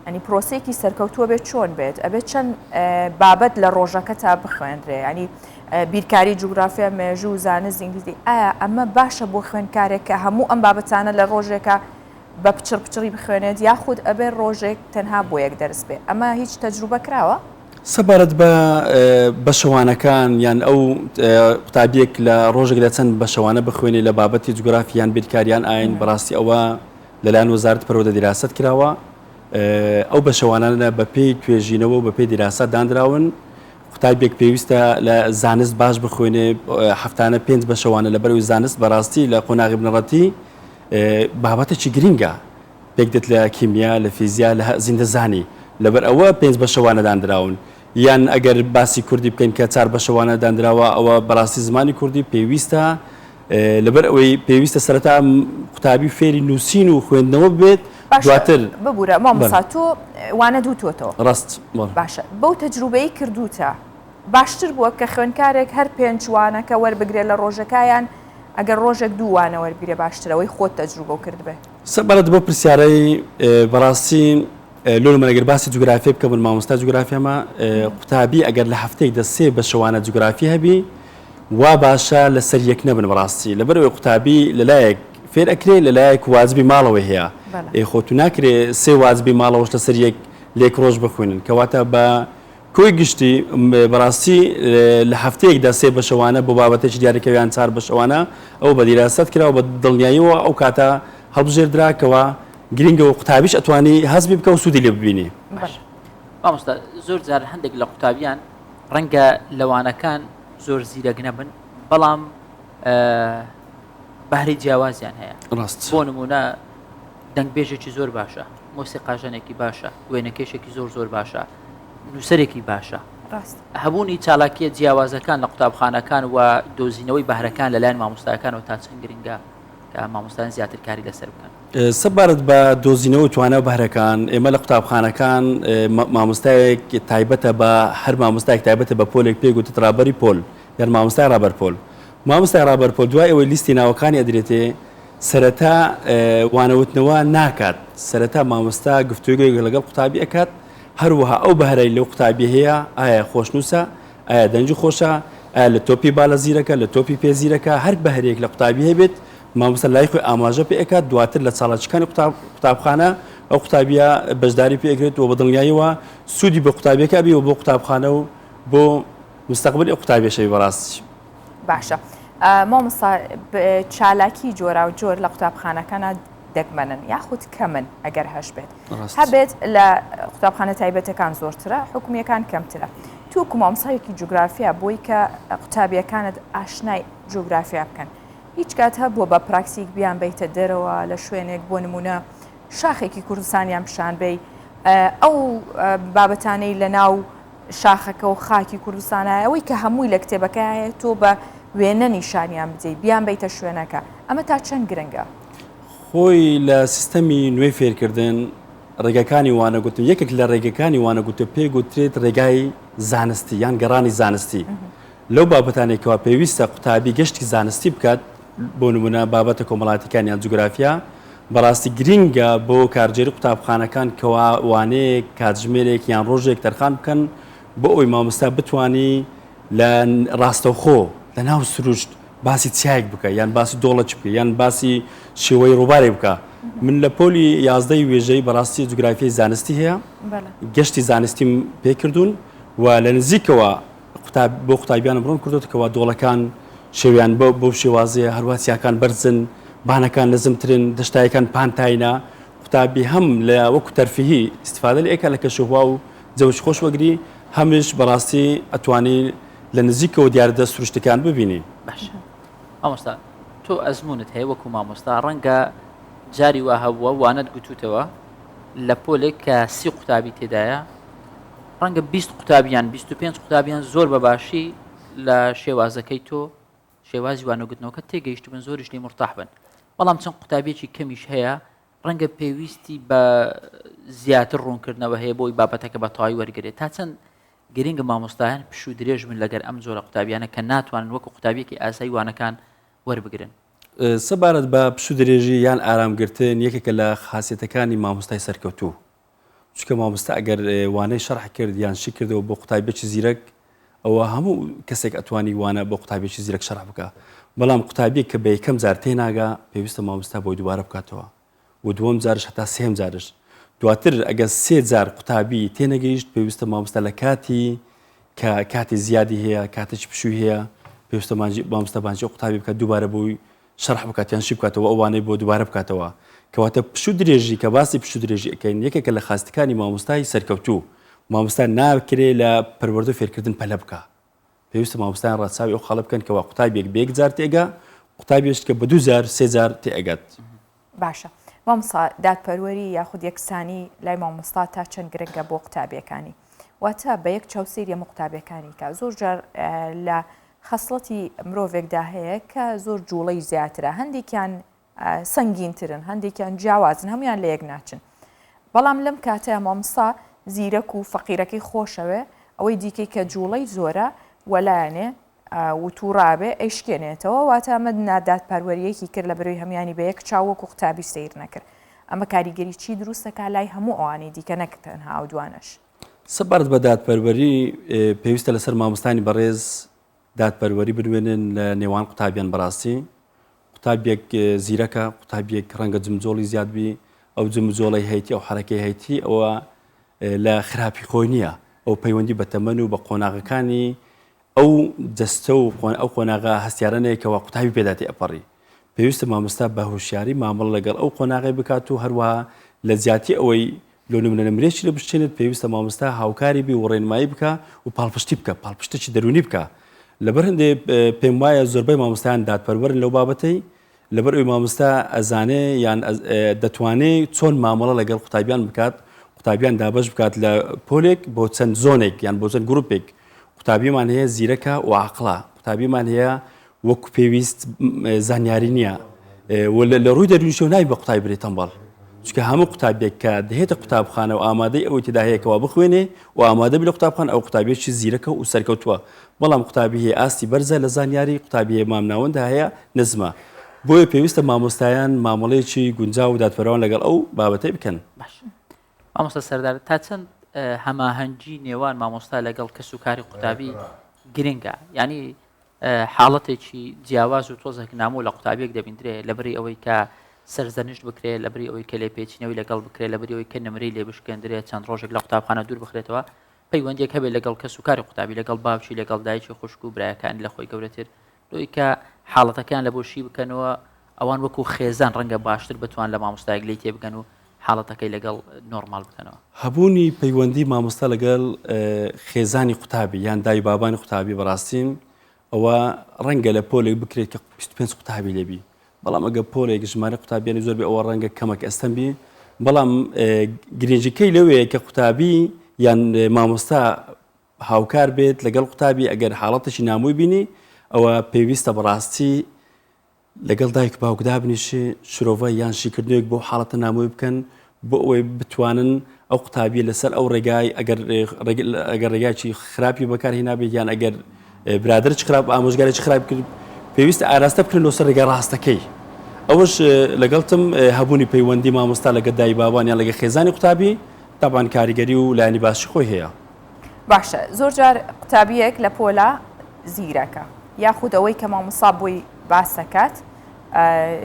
ئەنی پرۆسەیەکی سەرکەوتووە بێت چۆن بێت ئەبێت چەند بابەت لە ڕۆژەکە تا بخوێنرێ ینی بیرکاری جوگرافیا مێژوو و زانست ئینگلیزی ئایا ئەمە باشە بۆ خوێندکارێک کە هەموو ئەم بابەتانە لە ڕۆژێکە بە پچڕی بخوێنێت یاخود ئەبێ ڕۆژێک تەنها بۆ یەک دەرس بێ ئەمە هیچ تەجروبە کراوە سەبارەت بە بەشەوانەکان یان ئەو قوتابیەک لە ڕۆژێک لە چەند بەشەوانە بخوێنێ لە بابەتی جوگرافیان بیرکاریان ئاین بەڕاستی ئەوە لەلایەن وەزارەت پەروەردە دیراست کراوە ئەو بەشەوانانە بە پێی توێژینەوە و بە پێی دیراسە دانراون قوتابێک پێویستە لە زانست باش بخوێنێ هەفتانە 5 بەشەوانە لەبەرەوەی زانست بەڕاستی لە قۆناغی بنەڕەتی بابەتێکی گرینگە پێک دێت لە کیمیا لە فیزیا لە زیندەزانی لەبەر ئەوە 5 بەشەوانە دانراون یان ئەگەر باسی کوردی بکەین کە 4 بەشەوانە دانراوە ئەوە بەڕاستی زمانی کوردی پێویستە لەبەر ئەوەی پێویستە سەرەتا قوتابی فێری نووسین و خوێندنەوە بێت دواتر ببوورە مامۆستا تۆ وانە دووتۆتەوە ڕاست باشە بەو تەجروبەی کردوتە باشتر بووە کە خوێندکارێک هەر 5 وانەکە وەربگرێت لە ڕۆژەکەیان ئەگەر ڕۆژێک دووانە وەربگرێ باشترەوەی خۆت تەجروبە کرد بێ سەبارەت بۆ پرسیارەی بەڕاستی لۆمەگەر باسی جوگرافی بکە بن مامۆستا جوگرافیامە قوتابی ئەگەر لە هەفتەیەکدا 3 بەشەوانە جوگرافی هەبی وا باشە لەسەر یەک نەبن بەڕاستی لەبەرەوەی قوتابی لەلایەک فێر ئەکرێ لەلایەک واجبی ماڵەوە هەیە خۆتو ناکرێ 3 واجبی ماڵەوەش لەسەر یەک لێک ڕۆژ بخوێنن کەواتە بە کۆی گشتی بەڕاستی لە هەفتەیەکدا 3 بەشەوانە بۆ بابەتێکی دیارەکەویان 4 بەشەوانە ئەو بە دیراست کراوە بە دڵنیاییەوە ئەو کاتە هەڵبژێردراکەوە گرنگە و قوتابیش ئەتوانی هەز بکە و سوودی لێ ببینی. مامۆستا زۆر جار هەندێک لە قوتابیان ڕەنگە لەوانەکان زۆر زیرەک نەبن بەڵام بەهرەی جیاوازیان هەیە. ڕاست بۆ نمونە دەنگبێژێکی زۆر باشە، مۆسیقاژەنێکی باشە، وێنەکێشێکی زۆر باشە، نووسەرێکی باشە. هەبوونی چالاکیە جیاوازەکان لە قوتابخانەکان و دۆزینەوەی بەهرەکان لەلایەن مامۆستایەکانەوە تا چەند گرنگە کە مامۆستایان زیاتر کاری لەسەر بکەن. سەبارەت بە دۆزینەوە توانە بەهرەکان ئێمە لە قوتابخانەکان مامۆستایەک تایبەتە بە هەر مامۆستایەک تایبەتە بە پۆلێک پێگوتت ڕابەری پۆل یان مامۆستای ڕابەر پۆل. مامۆستای ڕابەر پۆل دوای ئەوەی لیستی ناوەکانی ئەدرێتێ سەرەتا وانەوتنەوە ناکات، سەرەتا مامۆستا گفتوگوی لەگەڵ قوتابی ئەکات، هەروەها ئەو بەهرەی لەو قوتابی هەیە ئایا خۆشنووسە، ئایا دەنجی خۆشە، ئایا لە تۆپی بالە زیرەکە، لە تۆپی پێزیرەکە، هەر بەهرەیەک لە قوتابی هەبێت مامۆستا لای خۆی ئاماژە پێ ئەکات، دواتر لە چاڵاکیەکانی قوتابخانە ئەو قوتابیە بەشداری پێ ئەگرێت و بە دڵنیاییەوە سوودی بە قوتابیەکە بێ و بۆ قوتابخانە و بۆ مستەقبلی ئەو قوتابیەشەوی بەڕاستی. باشە. مامۆستا چالاکی جۆرا و جۆر لە قوتابخانەکانە دەگمەنن یاخود کەمن ئەگەر هەش بێت هەبێت لە قوتابخانە تایبەتەکان زۆرترە حکومیەکان کەمترە. تووکو مامۆستایەکی جوگرافیا بۆی کە قوتابیەکانت ئاشنای جوگرافیا بکەن هیچ کات هەبووە بە پراکتیک بیان بیتە دەرەوە لە شوێنێک بۆ نمونە شاخێکی کوردستانیان پیشان بێ ئەو بابەتانەی لە ناو شاخەکە و خاکی کوردستانە ئەوەی کە هەمووی لە کتێبەکەیە تۆ بە وێنە نیشانیان بدەیت بیان بیتە شوێنەکە ئەمە تا چەند گرنگە؟ خۆی لە سیستەمی نوێی فێرکردن ڕێگەکانی وانەگوتن یەکێک لە ڕێگەکانی وانەگوتە پێگوترێت ڕێگای زانستی یان گەڕانی زانستی لەو بابەتانێکەوە پێویستە قوتابی گەشتی زانستی بکات بۆ نمونە بابەتە کۆمەڵاتیەکان یان جوگرافیا بەڕاستی گرینگە بۆ کارجێری قوتابخانەکان کەوا وانەیەک کاتژمێرێک یان ڕۆژێک تەرخان بکەن بۆ ئەوی مامۆستا بتوانی لە ڕاستەوخۆ لە ناو سروشت باسی چایەک بکە یان باسی دۆڵەچ بکە یان باسی شێوەی ڕووبارێ بکە. من لە پۆلی 11 وێژەی بەڕاستی جوگرافیای زانستی هەیە گەشتی زانستیم پێکردوون و لە نزیکەوە بۆ قوتابیان بڕۆن کردوتەوە دۆڵەکان شێویان بۆ شێوازەیە هەروە چیاکان بەرزن بانەکان نەزمترن دەشتایەکان پانتاینە قوتابی هەم لە وەکو تەرفیهی استفادە لە ئێکە لە کەشوهوا و جەوش خۆش وەگری هەمیش بەڕاستی ئەتوانی لە نزیکەوە دیاردە سروشتەکان ببینی. باشە مامۆستا تۆ ئەزمونت هەیە وەکو مامۆستا ڕەنگە جاری وا هەبووە وانەت گوتوتەوە لە پۆلێک کە 30 قوتابی تێدایە ڕەنگە 20 قوتابیان 25 قوتابیان زۆر بەباشی لە شێوازەکەی تۆ شێوازی وانەگوتنەوەکە تێگەیشت بن زۆریش لێ مرتاح بن بەڵام چەند قوتابیەکی کەمیش هەیە ڕەنگە پێویستی بە زیاتر ڕوونکردنەوە هەیە بۆی بابەتەکە بە تەواوی وەرگێت تا چەند گرنگە مامۆستایان پشت و درێژ من لەگەر ئەم جۆرە قوتابیانە کە ناتوانن وەکو قوتابیەکی ئاسایی وانەکان وەربگرن. سەبارەت بە پشت و درێژی یان ئارامگرتن یەکێکە لە خاسیەتەکانی مامۆستای سەرکەوتوو چونکە مامۆستا ئەگەر وانەی شەرح کرد یان شی کردەوە بۆ قوتابیەکی زیرەک ئەوە هەموو کەسێک ئەتوانی وانە بۆ قوتابیەکی زیرەک شەرح بکە بەڵام قوتابیەک کە بە یەکەم جار تێناگا پێویستە مامۆستا بۆی دووبارە بکاتەوە و دووەم جارش هەتا سێم جارش دواتر ئەگەر 3 جار قوتابی تێنەگەیشت پێویستە مامۆستا لە کاتی کە کاتی زیادی هەیە کاتێکی پشووی هەیە پێویستە مامۆستا بانجی قوتابی بکات دووبارە بۆی شەرح بکاتیان شی بکاتەوە ئەوانەی بۆ دووبارە بکاتەوە کەواتە پشت و درێژی کە باسی پشت و درێژی ئەەکەین یەکێکە لە خاستەکانی مامۆستای سەرکەوتوو مامۆستا ناکرێت لە پەروەردە فێرکردن پەلە بکە پێویستە مامۆستایان ڕاستچاوی ئەو خاڵە بکەن کەوا قوتابێک بە 1 جار تێگا قوتابیش کە بە 2 جار 3 جار تێئەگات. باشە مامۆستا دادپەروەری یاخود یەکسانی لای مامۆستا تا چەند گرنگە بۆ قوتابیەکانی واتە بە یەک چاوسێری هەموو قوتابیەکانی کە زۆر جار لە خەسڵەتی مرۆڤێکدا هەیە کە زۆر جوڵەی زیاترە هەندێکیان سەنگینترن هەندێکیان جیاوازن هەمویان لە یەک ناچن بەڵام لەم کاتەیە مامۆستا زیرەک و فەقیرەکەی خۆشەوێ ئەوەی دیکەی کە جوڵەی زۆرە وەلایەنێ و تووڕابێ ئەیشکێنێتەوە واتە ئەمە نادادپەروەریەکی کرد لە بەروی هەمویانی بە یەک چاوەکو قوتابی سیر نەکرد ئەمە کاریگەری چی دروستەکە لای هەموو ئەوانی دیکە نەکتەنها ئەو دوانش. سەبارەت بە دادپەروەری پێویستە لەسەر مامۆستانی بەڕێز دادپەروەری بنوێنن لە نێوان قوتابیان بەڕاستی قوتابێک زیرەکە قوتابێک ڕەنگە جمجۆڵی زیادبی ئەو جمجۆڵی هەیتی ئەو حرەکەی هەیتی ئەوە لە خراپی خۆی نییە ئەو پەیوەندی بە تەمەن و بە قۆناغەکانی ئەو جەستە و ئەو قۆناغا هەستیارانەیەکەوە قوتابی پێداتی ئەپەڕی پێویستە مامۆستا بە هوشیاری مامەڵە لەگەڵ ئەو قۆناغی بکات و هەروەها لە زیاتی ئەوەی لۆ نمونە نمرێکی لە بشتێنێت پێویستە مامۆستا هاوکاری بی و ڕێنمایی بکە و پاڵپشتی بکە پاڵپشتێکی دەرونی بکە لەبەر هەندێ پێم وایە زۆربەی مامۆستایان دادپەروەرن لەو بابەتەی لەبەر ئەوی مامۆستا ئەزانێ یان دەتوانێت چۆن مامەڵە لەگەڵ قوتابیان بکات قوتابیان دابەش بکات لە پۆلێک بۆ چەند زۆنێک یان بۆ چەند گروپێک قوتابیمان هەیە زیرەکە و عاقڵە قوتابیمان هەیە وەکو پێویست زانیاری نییە لە ڕووی دەرونیشەوە ناوی بە قوتابی بێت تەنبەڵ چونکە هەموو قوتابێک کە دەهێتە قوتابخانە و ئامادەی ئەوەی تێدا هەیەکەوە بخوێنێ و ئامادە بێت لە قوتابخانە ئەو قوتابێکی زیرەکە و سەرکەوتووە بەڵام قوتابی هەیە ئاستی بەرزە لە زانیاری قوتابی هەیە مامناوەندە هەیە نزمە بۆیە پێویستە مامۆستایان مامەڵەیەکی گونجاو و دادپەروان لەگەڵ ئەو بابەتەی بکەن مامۆستا سەردار تا چەند هەماهەنگی نێوان مامۆستا لەگەڵ کەس و کاری قوتابی گرنگە ینی حاڵەتێکی جیاواز و تۆزێک نامۆ لە قوتابیەک دەبیندرێ لەبەری ئەوەی کە سەرزەنیشت بکرێت لەبەری ئەوەی کە لێ پێچینەوەی لەگەڵ بکرێت لەبەری ئەوەی کە نمرەی لێ بشکێندرێت چەند ڕۆژێک لە قوتابخانە دوور بخرێتەوە پەیوەندێک هەبێت لەگەڵ کەس و کاری قوتابی لەگەڵ باوکی لەگەڵ دایکی خوشک و برایەکانی لە خۆی گەورەتر لۆی کە حاڵەتەکان لە بۆشی بکەنەوە ئەوان وەکو خێزان ڕەنگە باشتر بتوان لە مامۆستایەک لی تێبگەن و حاڵەتەکەی لەگەڵ نۆرمال بکەنەوە هەبوونی پەیوەندی مامۆستا لەگەڵ خێزانی قوتابی یان دای بابانی قوتابی بەڕاستین ئەوە ڕەنگە لە پۆلێک بکرێت کە 25 قوتابی لێبی بەڵام ئەگە پۆلێک ژمارە قوتابیانی زۆر بێ ئەوە ڕەنگە کەمەک ئەستەمبی بەڵام گرنگجەکەی لەوەیە کە قوتابی یان مامۆستا هاوکار بێت لەگەڵ قوتابی ئەگەر حاڵەتێکی نامووی بینی ئەوە پێویستە بەڕاستی لەگەڵ دایک باوکدا بنیشێ شرۆڤە یان شیکردنێک بۆ حاڵەتە نامووی بکەن بۆ ئەوەی بتوانن ئەو قوتابی لەسەر ئەو ڕێگای ئەگەر ڕێگایکی خراپی بەکارهێنابێت یان ئەگەر برادرچ خراپ ئامۆژگارێکی خراپ کرد پێویستە ئاراستە بکرێن لەسەر ڕێگای ڕاستەکەی ئەوەش لەگەڵتم هەبوونی پەیوەندی مامۆستا لەگە دای بابانیان لەگە خێزانی قوتابی تاوان کاریگەری و لایانی باشی خۆی هەیە باشە زۆر جار قوتابیەک لە پۆلە زیرەکە یاخود ئەوەی کە مامۆستا بۆی باس دەکات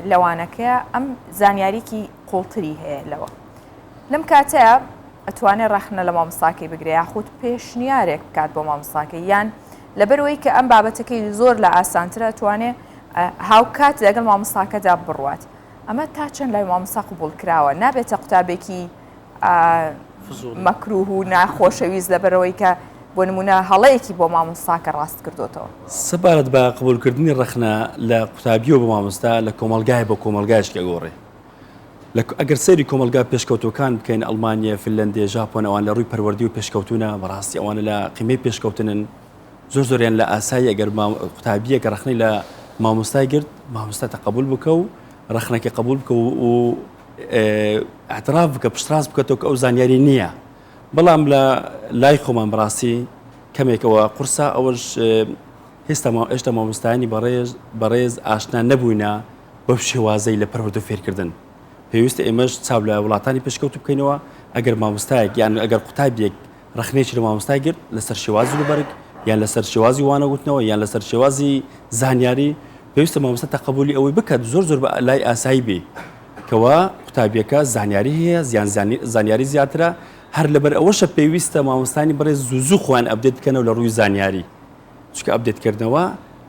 لەوانەکەیە ئەم زانیاریکی قوڵتری هەیە لەوە لەم کاتەیە ئەتوانێت ڕەخنە لە مامۆستاکەی بگرێ یاخود پێشنیارێک بکات بۆ مامۆستاکەی یان لەبەرەوەی کە ئەم بابەتەکەی زۆر لە ئاسانترە ئەتوانێت هاوکات لەگەڵ مامۆستاکەدا بڕوات ئەمە تا چەند لای مامۆستا قبوڵ کراوە نابێتە قوتابێکی مەکروه و ناخۆشەویست لەبەرەوەی کە بۆ نمونە هەڵەیەکی بۆ مامۆستاکە ڕاست کردوتەوە سەبارەت بە قبولکردنی ڕەخنە لە قوتابیەوە بە مامۆستا لە کۆمەلگای بە کۆمەلگایشکە گۆڕێ ئەگەر سەیری کۆمەلگا پێشکەوتەکان بکەین ئەڵمانیا فنلەندیا ژاپۆن ئەوان لە ڕووی پەروەردی و پێشکەوتونە بەڕاستی ئەوانە لە قیمەی پێشکەوتنن زۆریان لە ئاسایی ئەگەر قوتابیە کە ڕەخنەی لە مامۆستای گرت مامۆستا تەقبول بکە و ڕەخنەکە قبول بکە و اعتراف بکە پشتڕاست بکەتەوە کە ئەو زانیاری نییە بەڵام لە لای خۆمان بەڕاستی کەمێکەوە قورسە ئەوەش هێشتا مامۆستایانی بەڕێز ئاشنا نەبووینە بەو شێوازەی لە پەروەرد و فێرکردن پێویستە ئێمەش چاو لە وڵاتانی پێشکەوت بکەینەوە ئەگەر مامۆستایەک یان ئەگەر قوتابیەک ڕەخنێکی لە مامۆستای گرت لەسەر شێوازی لەبەرگ یان لەسەر شێوازی وانەگوتنەوە یان لەسەر شێوازی زانیاری پێویستە مامۆستا تەقبولی ئەوەی بکات زۆر بە لای ئاسایی بێ کەوا قوتابیەکە زانیاری هەیە زانیاری زیاترە هەر لەبەر ئەوەشە پێویستە مامۆستانی بەڕێز زوو خۆیان ئەبدێت بکەنەوە لە ڕووی زانیاری چونکە ئەبدێتکردنەوە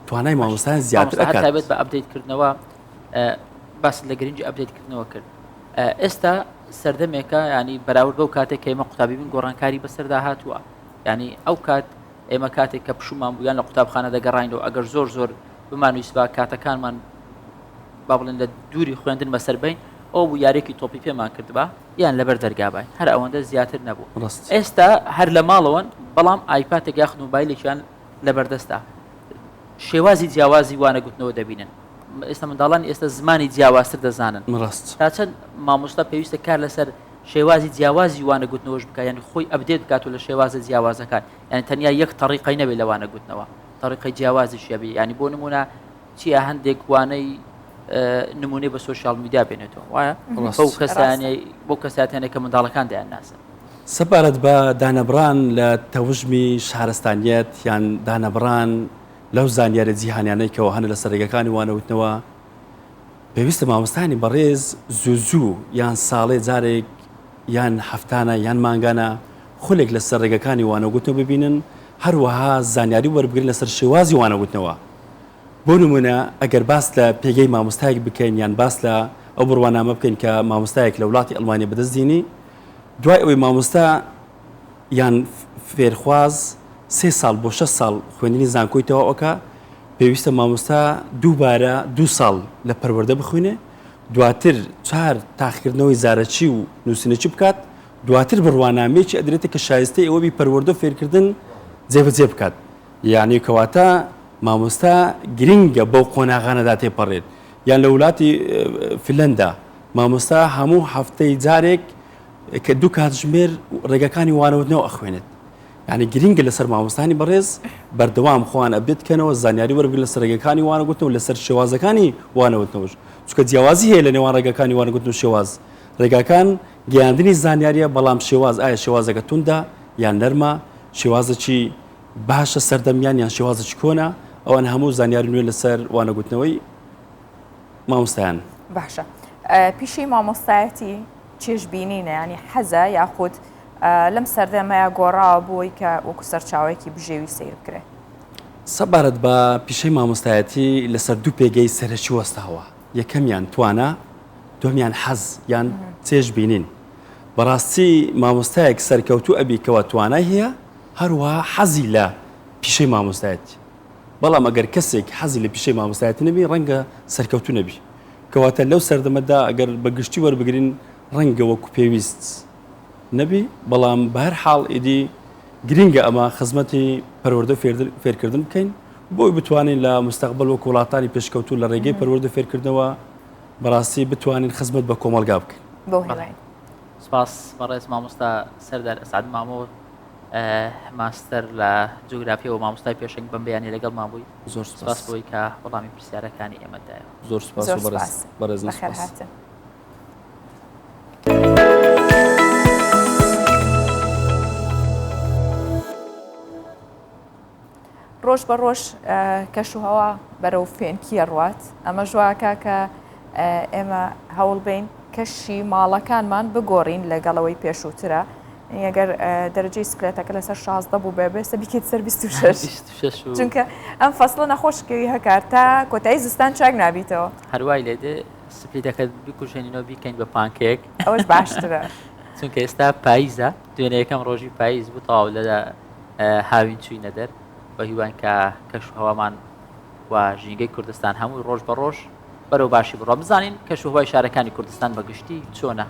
توانای مامۆستایان زیاتر ئەکات تایبەت بە ئەبدێتکردنەوە باس لە گرنگی ئەبدێتکردنەوە کرد ئێستا سەردەمێکە ینی بەراورد بەو کاتێک کە ئێمە قوتابی بین گۆڕانکاری بەسەردا هاتووە ینی ئەو کات ئێمە کاتێک کە پشومان بوویان لە قوتابخانە دەگەڕاینەوە ئەگەر زۆر بمانویست بە کاتەکانمان با بڵێن لە دووری خوێندن بەسەر بین ئەو بوو یارێکی تۆپی پێمان کردبا یان لەبەر دەرگابای هەر ئەوەندە زیاتر نەبوو ئێستا هەر لە ماڵەوەن بەڵام ئایپاتێک یاخ مۆبایلێکیان لەبەردەستا شێوازی جیاوازی وانەگوتنەوە دەبینن ئێستا منداڵان ئێستا زمانی جیاوازتر دەزانن تا چەند مامۆستا پێویستە کار لەسەر شێوازی جیاوازی وانەگوتنەوەش بکە یعنی خۆی ئەبدێت بکات و لە شێوازە جیاوازەکان یعنی تەنیا یەک تەریقەی نەبێت لە وانەگوتنەوە تەریقەی جیاوازیش هەبێ ینی بۆ نمونە چیە هەندێک وانەی نمونەی بە سۆشیال میدیا بێنێتەوە وایە بۆ کەساتیانێک کە منداڵەکان دەیان ناسن سەبارەت بە دانەبڕان لە تەوژمی شارستانیەت یان دانەبڕان لەو زانیارە جیهانیانەی کەەوە هەنە لە سەرێگەکانی وانەوتنەوە پێویستە مامۆستانی بەڕێز زوو یان ساڵێ جارێک یان هەفتانە یان مانگانە خولێک لە سەرڕێگەکانی وانەگوتنەوە ببینن هەروەها زانیاری وەربگرن لەسەر شێوازی وانەگوتنەوە بۆ نمونە ئەگەر باس لە پێگەی مامۆستایەک بکەین یان باس لە ئەو بڕوانامە بکەین کە مامۆستایەک لە وڵاتی ئەڵمانیا بەدەستدێنی دوای ئەوەی مامۆستا یان فێرخواز 3 ساڵ بۆ 6 ساڵ خوێندنی زانکۆی تەواوەکە پێویستە مامۆستا دووبارە 2 ساڵ لە پەروەردە بخوێنێ دواتر 4 تاقیکردنەوەی زارەچی و نووسینەچی بکات دواتر بڕوانامەیەکی ئەدرێتە کە شایستەی ئەوەبی پەروەردە فێرکردن جێبەجێ بکات یعنی کەواتە مامۆستا گرنگە بەو قۆناغانەدا تێپەڕێت یان لە وڵاتی فنلەندا مامۆستا هەموو هەفتەی جارێک کە 2 کاتژمێر ڕێگەکانی وانەوتنەوە ئەخوێنێت یعنی گرنگە لەسەر مامۆستانی بەڕێز بەردەوام خۆیان ئەبێتکەنەوە زانیاری وەربگرن لەسەر ڕێگەکانی وانەگوتنەوە لەسەر شێوازەکانی وانەوتنەوەش چونکە جیاوازی هەیە لە نێوان ڕێگەکانی وانەگوتن و شێواز ڕێگاکان گەیاندنی زانیاریە بەڵام شێواز ئایا شێوازەکە توندا یان نەرمە شێوازەکی باشە سەردەمیان یان شێوازەکی کۆنا ئەوان هەموو زانیاری نوێ لەسەر وانەگوتنەوەی مامۆستایان باشە پیشەی مامۆستایەتی چێژبینینە ینی حەزە یاخود لەم سەردەمەیە گۆڕاوە بۆی کە وەکو سەرچاوێکی بژێوی سیر بکرێت سەبارەت بە پیشەی مامۆستایەتی لەسەر 2 پێگەی سەرەکی وەستاوە یەکەمیان توانە دومیان حەز یان چێژبینین بەڕاستی مامۆستایەک سەرکەوتوو ئەبی کەوە توانای هەیە هەروەها حەزی لە پیشەی مامۆستایەتی بەڵام ئەگەر کەسێک حەزی لە پیشەی مامۆستایەتی نەبی ڕەنگە سەرکەوتوو نەبی کەواتە لەو سەردەمەدا ئەگەر بەگشتی وەربگرین ڕەنگە وەکو پێویست نەبی بەڵام بە هەر حاڵ ئیدی گرنگە ئەمە خزمەتی پەروەردە فێرکردن بکەین بۆی بتوانین لە مستەقبل وەکو وڵاتانی پێشکەوتوو لە ڕێگەی پەروەردە فێرکردنەوە بەڕاستی بتوانین خزمەت بە کۆمەلگا بکەین بۆ هێڵین سپاس بەڕێز مامۆستا سەردار ئەسعەد مامۆ ماستەر لە جوگرافی و مامۆستای پێشنگ بەم بەیانی لەگەڵ مابووی زۆر سپاس بۆی کە وەڵامی پرسیارەکانی ئێمەدایە زۆر سپاس بەڕێز بەخێر هاتن ڕۆژ بە ڕۆژ کەش و هەوا بەرەو فێنکیە ڕوات ئەمە ژواکە کە ئێمە هەوڵ بین کەشی ماڵەکانمان بگۆڕین لەگەڵەوەی پێشووترە ئەگەر دەرەجەی سکلێتەکە لەسەر 16 بوو بێستا بیکێت سەر 26 چونکە ئەم فەسڵە نەخۆشکەوی هەکار تا کۆتایی زستان چاک نابیتەوە هەروای لێدێ سپلیتەکە بکوژێنینەوە بیکەین بە پانکێک ئەوەش باشترە چونکە ئێستا پاییزە دوێنێ یەکەم ڕۆژی پاییز بوو تەواو لەدا هاوین چووینە دەر بە هیوان کە کەش و هەوامان و ژینگەی کوردستان هەمووی ڕۆژ بە ڕۆژ بەرەو باشی بڕۆ بزانین کەش و هەوای شارەکانی کوردستان بەگشتی چۆنە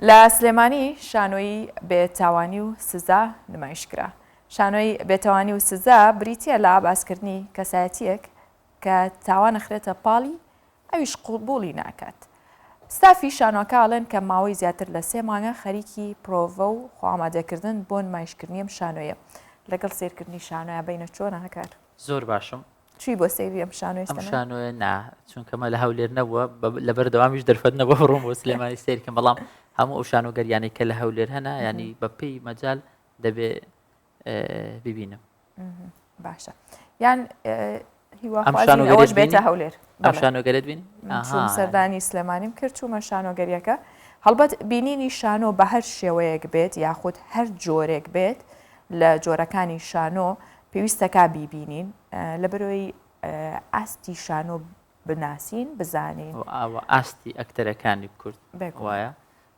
لە سلێمانی شانۆی بێتاوانی و سزا نمایشکرا. شانۆی بێتاوانی و سزا بریتە لە باسکردنی کەسایەتیەک کە تاوان نەخرێتە پاڵی ئەویش قوبوڵی ناکات. ستافی شانۆکاڵێن کە ماوەی زیاتر لە 3 مانگە خەریکی پرۆڤە و خۆئامادەکردن بۆ نمایشکردنی ئەم شانۆیە. لەگەڵ سیرکردنی شانۆیە بینە چۆنە هەکار؟ زۆر باشم. چی بۆ سەیری ئەم شانۆی؟ ئەم شانۆیە نا چونکەمە لە هەولێر نەبووە لەبەر دەوامیش دەرفەت نەبووە ڕۆم بۆ سلێمانی سیرکەم، بەڵام هەموو ئەو شانۆگەریانەی کە لە هەولێر هەنا ینی بە پێی مەجال دەبێ ببینم. باشە یان هیواخوازیەوەش بێتە هەولێر. ئەم شانۆگەرت بین؟ چوم سەردانی سلێمانیم کرد چوومە شانۆگەریەکە. هەڵبەت بینینی شانۆ بە هەر شێوەیەک بێت یاخود هەر جۆرێک بێت لە جۆرەکانی شانۆ پێویستەکە بیبینین لەبەرەوەی ئاستی شانۆ بناسین بزانین ئاستی ئەکتەرەکانی کورد وایە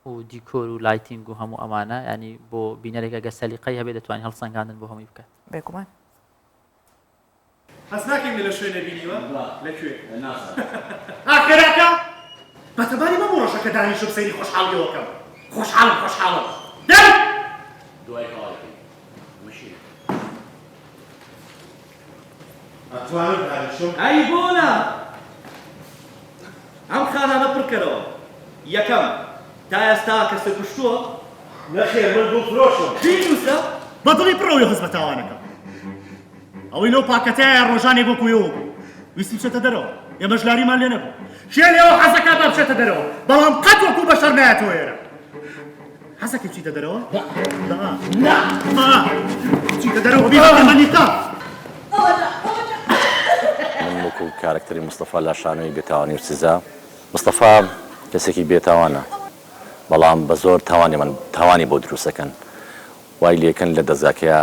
و دیکۆر و لایتینگ و هەموو ئەمانە ینی بۆ بینەرێکە گە سەلیقەی هەبێت دەتوانین هەڵسەنگاندن بۆ هەمووی بکات. بێگومان هەست ناکەین لە شوێنە بینیوە لەکوێ ئاخێراکە بەتەباری مەم ڕۆژەکە دانیشم سەیری خۆشحاڵیەوەکەم. خۆشحاڵم دوای کاڵەکەی مشین ئەتوانم دانیشم ئەی بۆنە ئەم خانانە پڕکەرەوە. یەکەم تا ئێستا کەسە کوشتووە نەخێر من دڵفرۆشم دیوسە بەدڵی پڕەوەی حزب تاوانەکە ئەوەی لەو پاکەتایە ڕۆژانێک بۆ کوێوە ویستی بچێتە دەرەوە ئێمەش لاریمان لێ نەبوو شێلەوە حەزەکە با بچێتە دەرەوە بەڵام قەت وەکوو بەشەر نایەتەوە ئێرە. حەزەکە بچیتە دەرەوە؟ بچیتە دەرەوە بیڕەمەنیتە. من وەکو کارکتەری مستەفا لە شانۆی بێتاوانی و سزا مستەفا کەسێکی بێتاوانە بەڵام بە زۆر تاوانی بۆ دروستەکەن وای لێکن لە دەزاکەیە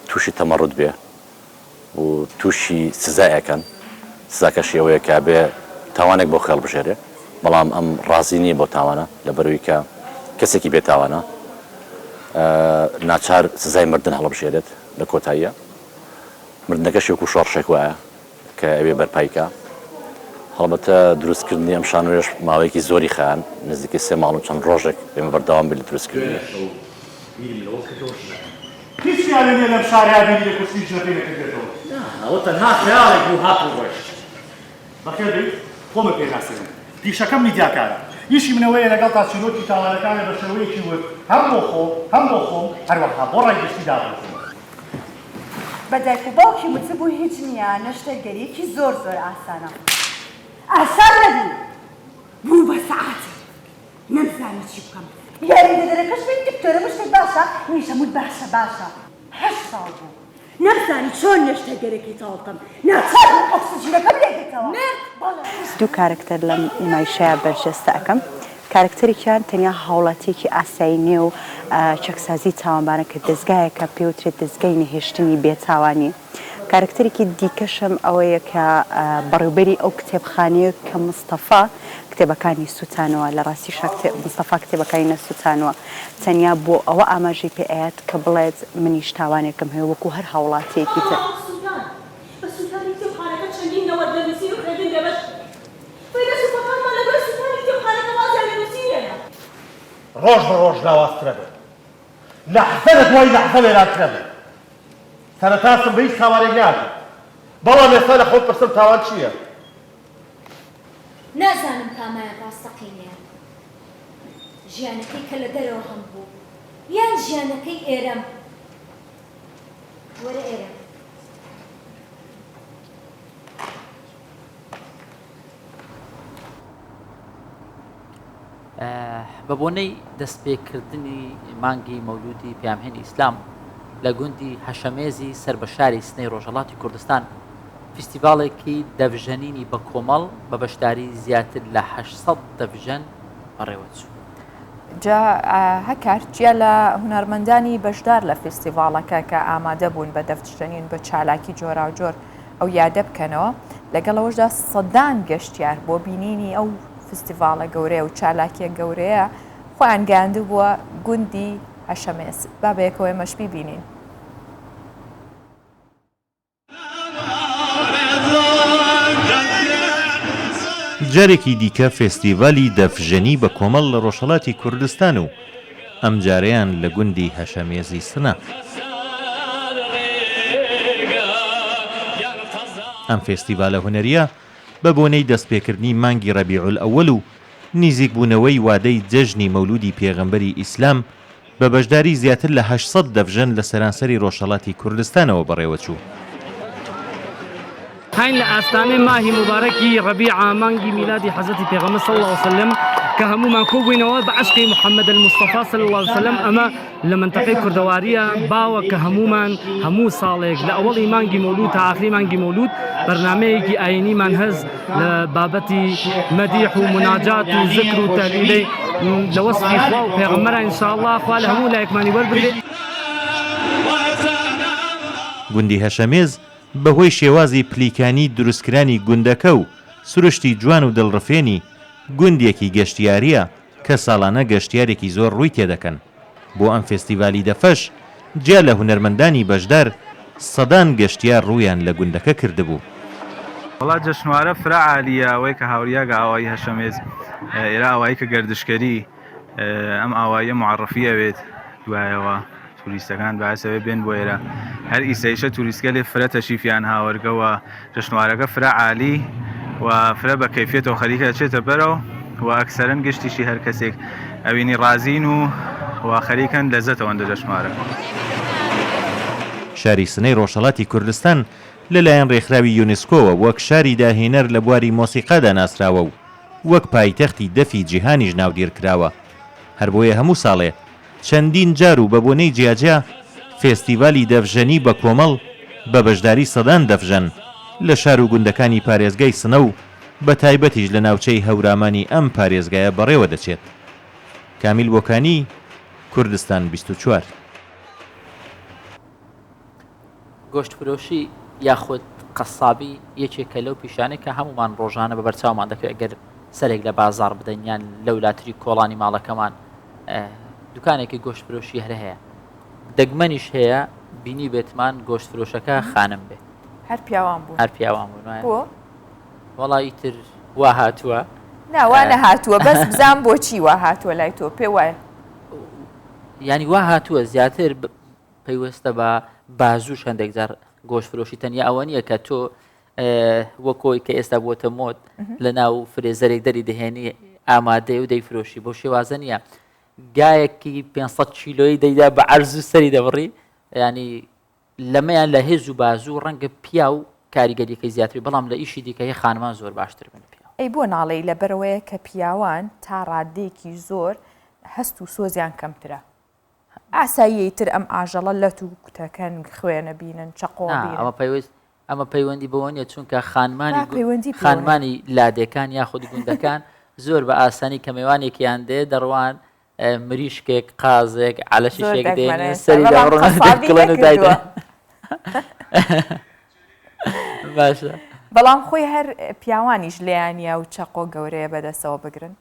تووشی تەمەڕوت بێ و تووشی سزایەکەن سزاکە شێوەیە کە بێ تاوانێک بۆ خێڵ بژێرێ بەڵام ئەم ڕازی نییە بۆ تاوانە لەبەرەوەی کە کەسێکی بێتاوانە ناچار سزای مردن هەڵبژێرێت لە کۆتاییە مردنەکە شێوەکو شۆڕشێک وایە کە ئەوێ بەرپایکە. هەڵبەتە دروستکردنی ئەم شانۆیەش ماوەیەکی زۆری خایان نزیکەی 3 ماڵ و چەند ڕۆژێک ئێمە بەردەوام بێت لە دروستکردنی. هیچ خیاڵێ نییە لەم شارەیە بینی لە کوشتی ژنەکەی نەکردێتەوە. ئەوە تەنها خەیاڵێک بوو هاتوو ڕۆژ. بەخێر بیت خۆمە پێناسێنم دیشەکەم میدیاکارە ئیشی منەوەیە لەگەڵ تاچیرۆکی تاوانەکانە بە شێوەیەکی وت هەم بۆ خۆم هەروەها بۆ ڕایگەشتی دابڕێتەوە. بەدایک و باوکی وتبوو هیچ نییە نەشتەرگەریەکی زۆر ئاسانە. ئاسان نەبوو بوو بە سەعاتی نەمزانی چی بکەم. یاریدەدەرەکەش بێت دکتۆرە مشتێک باشە نیشەموت باشە 8 ساڵ بوو نەمزانی چۆن نەشتەرگەرێکی تاڵتم ناچار ئۆکسجینەکەم لێگرتەوە. دوو کارکتەر لەم نمایشەیە بەرجەستە ئەەکەم. کارکتەرێکیان تەنیا هاوڵاتێکی ئاسایی نییە و چەکسازی تاوانبارە کە دەستگایەکە پێوترێت دەستگای نەهێشتنی بێتاوانی. کارکتەرێکی دیکەشم ئەوەیە کە بەڕێوبەری ئەو کتێبخانەیە کە مستەفا کتێبەکانی سووتانەوە لە ڕاستیش مستەفا کتێبەکانی نەسووتانەوە تەنیا بۆ ئەوە ئاماژەی پێ ئاەت کە بڵێت منیش تاوانێکم هەیە وەکو هەر هاوڵاتەیەکی تر. ڕۆژ بە ڕۆژ لاوازترە بێت لەحزە لە دوای لەحزە لێراترە بێت. سەرەتاسم بە هیچ تاوانێک ناکەم بەڵام ئێستا لە خۆم پرسم تاوان چییە؟ نازانم کامایان ڕاستەقینەیە ژیانەکەی کە لە دەرەوە هەم بوو یان ژیانەکەی ئێرەم. وەرە ئێرە بە بۆنەی دەستپێکردنی مانگی مەولودی پێامهێنی ئیسلام لە گوندی هەشەمێزی سەر بە شاری سنەی ڕۆژهەڵاتی کوردستان فیستیڤاڵێکی دەڤژەنینی بە کۆمەڵ بە بەشداری زیاتر لە 800 دەڤژەن بەڕێوەچوو. جا هەکار چیە لە هونەرمەندانی بەشدار لە فیستیڤاڵەکە کە ئامادە بوون بە دەفتشتنین بە چالاکی جۆرا و جۆر ئەو یادە بکەنەوە لەگەڵەوەشدا سەدان گەشتیار بۆ بینینی ئەو فستیڤاڵە گەورەیە و چالاکیە گەورەیە خۆیان گەیاندوو بووە گوندی هەشەمێز. با بەیەکەوەی مەش بیبینین. جارێکی دیکە فێستیڤالی دەفژەنی بە کۆمەڵ لە ڕۆژهەڵاتی کوردستان و ئەم جارەیان لە گوندی هەشەمێزی سنە. ئەم فێستیڤالە هونەریە بە بۆنەی دەستپێکردنی مانگی ڕەبیع الئەوەل و نزیک بوونەوەی وادەی جەژنی مەولودی پێغەمبەری ئیسلام بە بەشداری زیاتر لە 800 دەفژەن لە سەرانسەری ڕۆژهەڵاتی کوردستانەوە بەڕێوەچوو. هاين لأستاني ماهي مباركي ربيع مانجي ميلادي حضرتي بيغمبر صلى الله عليه وسلم كهمو ما كوبينوا بعشق محمد المصطفى صلى الله عليه وسلم أما لمنطقة كردوارية باوا كهمو من همو صالح لأول مانجي مولود آخر مانجي مولود برنامجي آيني منهز لبابتي مديح ومناجات وذكر وتهليل لوصف إخوة بيغمبر إن شاء الله أخوة همو لا يكماني والبرد. گوندی هەشەمێز بەهۆی شێوازی پلیکانی دروستکرانی گوندەکە و سروشتی جوان و دڵڕفێنی گوندێکی گەشتیاریە کە ساڵانە گەشتیارێکی زۆر ڕووی تێدەکەن. بۆ ئەم فێستیڤالی دەفەش جیا لە هونەرمەندانی بەشدار سەدان گەشتیار ڕوویان لە گوندەکە کردبوو. وڵات جەشنوارە فرا عالیە ئەوەی کە هاوریاگە ئاوایی هەشەمێز ئێرە ئاوایی کە گەردشکەری ئەم ئاواییە معڕەفی ئەوێت دوایەوە توریستەکان بەعسەوێ بێن بۆ ئێرە هەر ئیسەیشە توریستگە لێ فرە تەشریفیان هاوەرگەوە جەشنوارەکە فرە عالی و فرە بە کەیفێتەوە خەریکە دەچێتە بەرەو و ئەکسەرەن گشتیشی هەر کەسێک ئەوینی ڕازین و خەریکەن لەزەتەوە ئەندە جەشنوارە. شاری سنەی ڕۆژهەڵاتی کوردستان لەلایەن ڕێکخراوی یونسکۆوە وەک شاری داهێنەر لە بواری مۆسیقادا ناسراوە و وەک پایتەختی دەفی جیهانیش ناودیر کراوە. هەر بۆیە هەموو ساڵێ چەندین جار و بە بۆنەی جیاجیا فێستیڤالی دەفژەنی بە کۆمەڵ بە بەشداری سەدان دەفژەن لە شار و گوندەکانی پارێزگای سنە و بە تایبەتیش لە ناوچەی هەورامانی ئەم پارێزگایە بەڕێوە دەچێت. کامیل بۆکانی، کوردستان 24. گۆشتفرۆشی یاخود قەسابی یەکێکە لەو پیشانەی کە هەمومان ڕۆژانە بە بەرچاومان دەکرێت ئەگەر سەرێک لە بازار بدەین یان لە وڵاتری کۆڵانی ماڵەکەمان دوکانێکی گۆشتفرۆشی هەرە هەیە دەگمەنیش هەیە بینی بێتمان گۆشتفرۆشەکە خانم بێ هەر پیاوان بوو هەر پیاوان بوو وەڵی تر وا هاتووە ناوانە هاتووە بەس بزان بۆچی وا هاتووە لای تۆ پێ وایە ینی وا هاتووە زیاتر پەیوەستە بە بازوو هەندێک جار گۆشتفرۆشی تەنیا ئەوە نییە کە تۆ وەکۆی کە ئێستا بۆتە مۆت لە ناو فرێزەرێک دەری دەهێنی ئامادەی و دەیفرۆشی بۆ شێوازە نییە گایەکی 500 کیلۆی دەیدا بە عەرز و سەری دەبڕی ینی لەمەیان لە هێز و بازوو ڕەنگە پیا و کاریگەریەکەی زیاتری بەڵام لە ئیشی دیکە هەیە خانمان زۆر باشتر بن پیا ئەی بۆ ناڵەی لەبەرەوەیە کە پیاوان تا ڕادێکی زۆر هەست و سۆزیان کەمترە ئاساییەی تر ئەم ئاژەڵە لەت و کوتەکەن خوێنە بینن چەقۆ ئەمە پەیوەندی بەوە نیە چونکە خانمانی لادەکان یاخود گوندەکان زۆر بە ئاسانی کە میوانێکیان دێ دەڕوان مریشکێک قازێک عەلەشێک دێنێ سەری دەڕۆن و دایدێن باشە بەڵام خۆی هەر پیاوانیش لێیانە و چەقۆ گەورەیە بەدەستەوە بگرن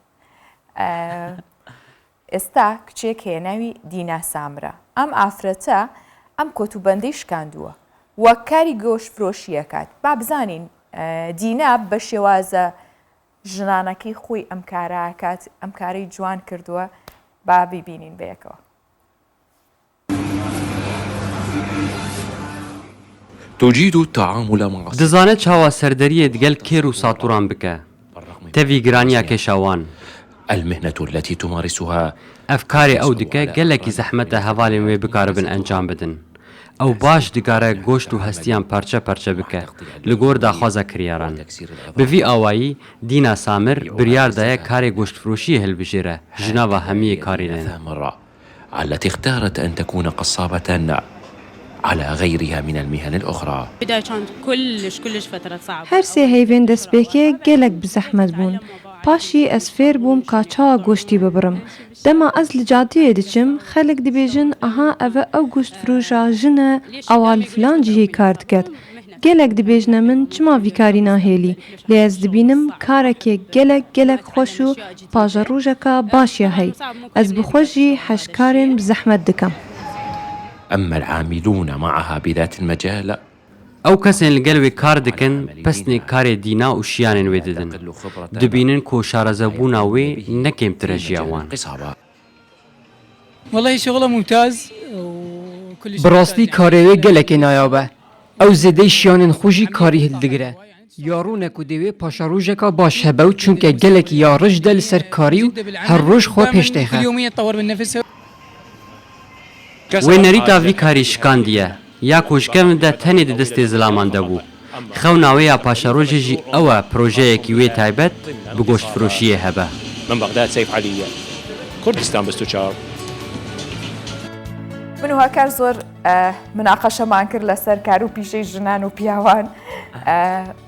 ئێستا کچێک هەیە ناوی دینا سامرە ئەم ئافرەتە ئەم کۆتوبەندەی شکاندووە وەک کاری گۆشتفرۆشیەکات با بزانین دینا بە شێوازە ژنانەکەی خۆی ئەم کاراکات ئەم کارەی جوان کردووە با بیبینین بەیەکەوە تجيد التعامل مع دەزانێت چاوە سەردەریە دگەل کێر و ساتوڕان بکە تەوی گرانیا کێشاوان المهنة التي تمارسها ئەفکاری ئەو دکە گەلێکی زەحمەتە هەواڵێن وێ بکارە بن ئەنجام بدن ئەو باش دگارە گۆشت و هەستیان پارچە پەرچە بکە لە گۆر داخوازە کریاران بڤی ئاوایی دینا سامر بریاردایە کارێ گۆشتفرۆشی هەلبژێرە ژناوە هەمیە کارێنێن التي اختارت أن تكون قصابة على غيرها من المهن الأخرى. كلش فترة صعبة. هر سه هیوین دست بکه گلک بزحمت بون. پاشی از فیر بوم کاچا گوشتی ببرم. دما از لجادیه دچم خلق دبیجن آها او گوشت فروشا جنه اوال فلان جهی کارد کرد. گلک دبیجنه من چما ویکاری ناهیلی. لیز دبینم کارک گلک خوشو پاجروجکا باشیا هی. از بخوشی حشکارم بزحمت دکم. أما العاملون معها بذات المجال ئەو کەسێن لەگەلوێ کار دەکەن پەسنێک کارێ دینا و شیانێن وێ دەدەن دەبینن کۆ شارەزەبوونا وێ نەکەمترە ژیاوان والله شغله ممتاز بڕاستی کارێوێ gelekê nayabe ew zêdey şiyanên xwe jî karî hildigire yarûne ku divê paşarojeka baş hebe û çunke gelekî ya rij de li ser karî û her roj xwe pêş dexe wê nerîta vî karî şikandiye ya kuşkevin de tenê di destê zilaman debû xewna wê ya paşarojê jî ew e projeyekî wê taybet bi goştfiroşiyê hebe من بغداد سيف علي كردستان 24 من و هاکار زۆر مناقەشەمان کرد لەسەر کار و پیشەی ژنان و پیاوان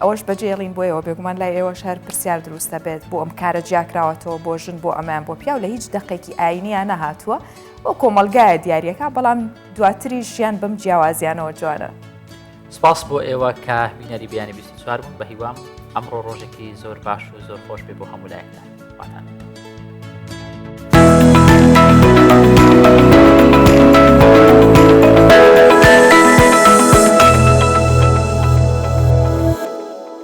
ئەوەش بەجێڵین بۆیەوە بێگومان لای ئێوەش هەر پرسیار دروستە بێت بۆ ئەم کارە جیاکراوەتەوە بۆ ژن بۆ ئەمان بۆ پیا و لە هیچ دقێکی ئاینیان نەهاتووە بۆ کۆمەلگایە دیارەکە بەڵام دواتری ژیان بەم جیاوازیانەوە جوانە سپاس بۆ ئێوە کە بینەری بیانی 24 بوون بە هیوام ئەمڕۆ ڕۆژێکی زۆر باش و زۆر خۆش بێ بۆ هەموو لایەکان.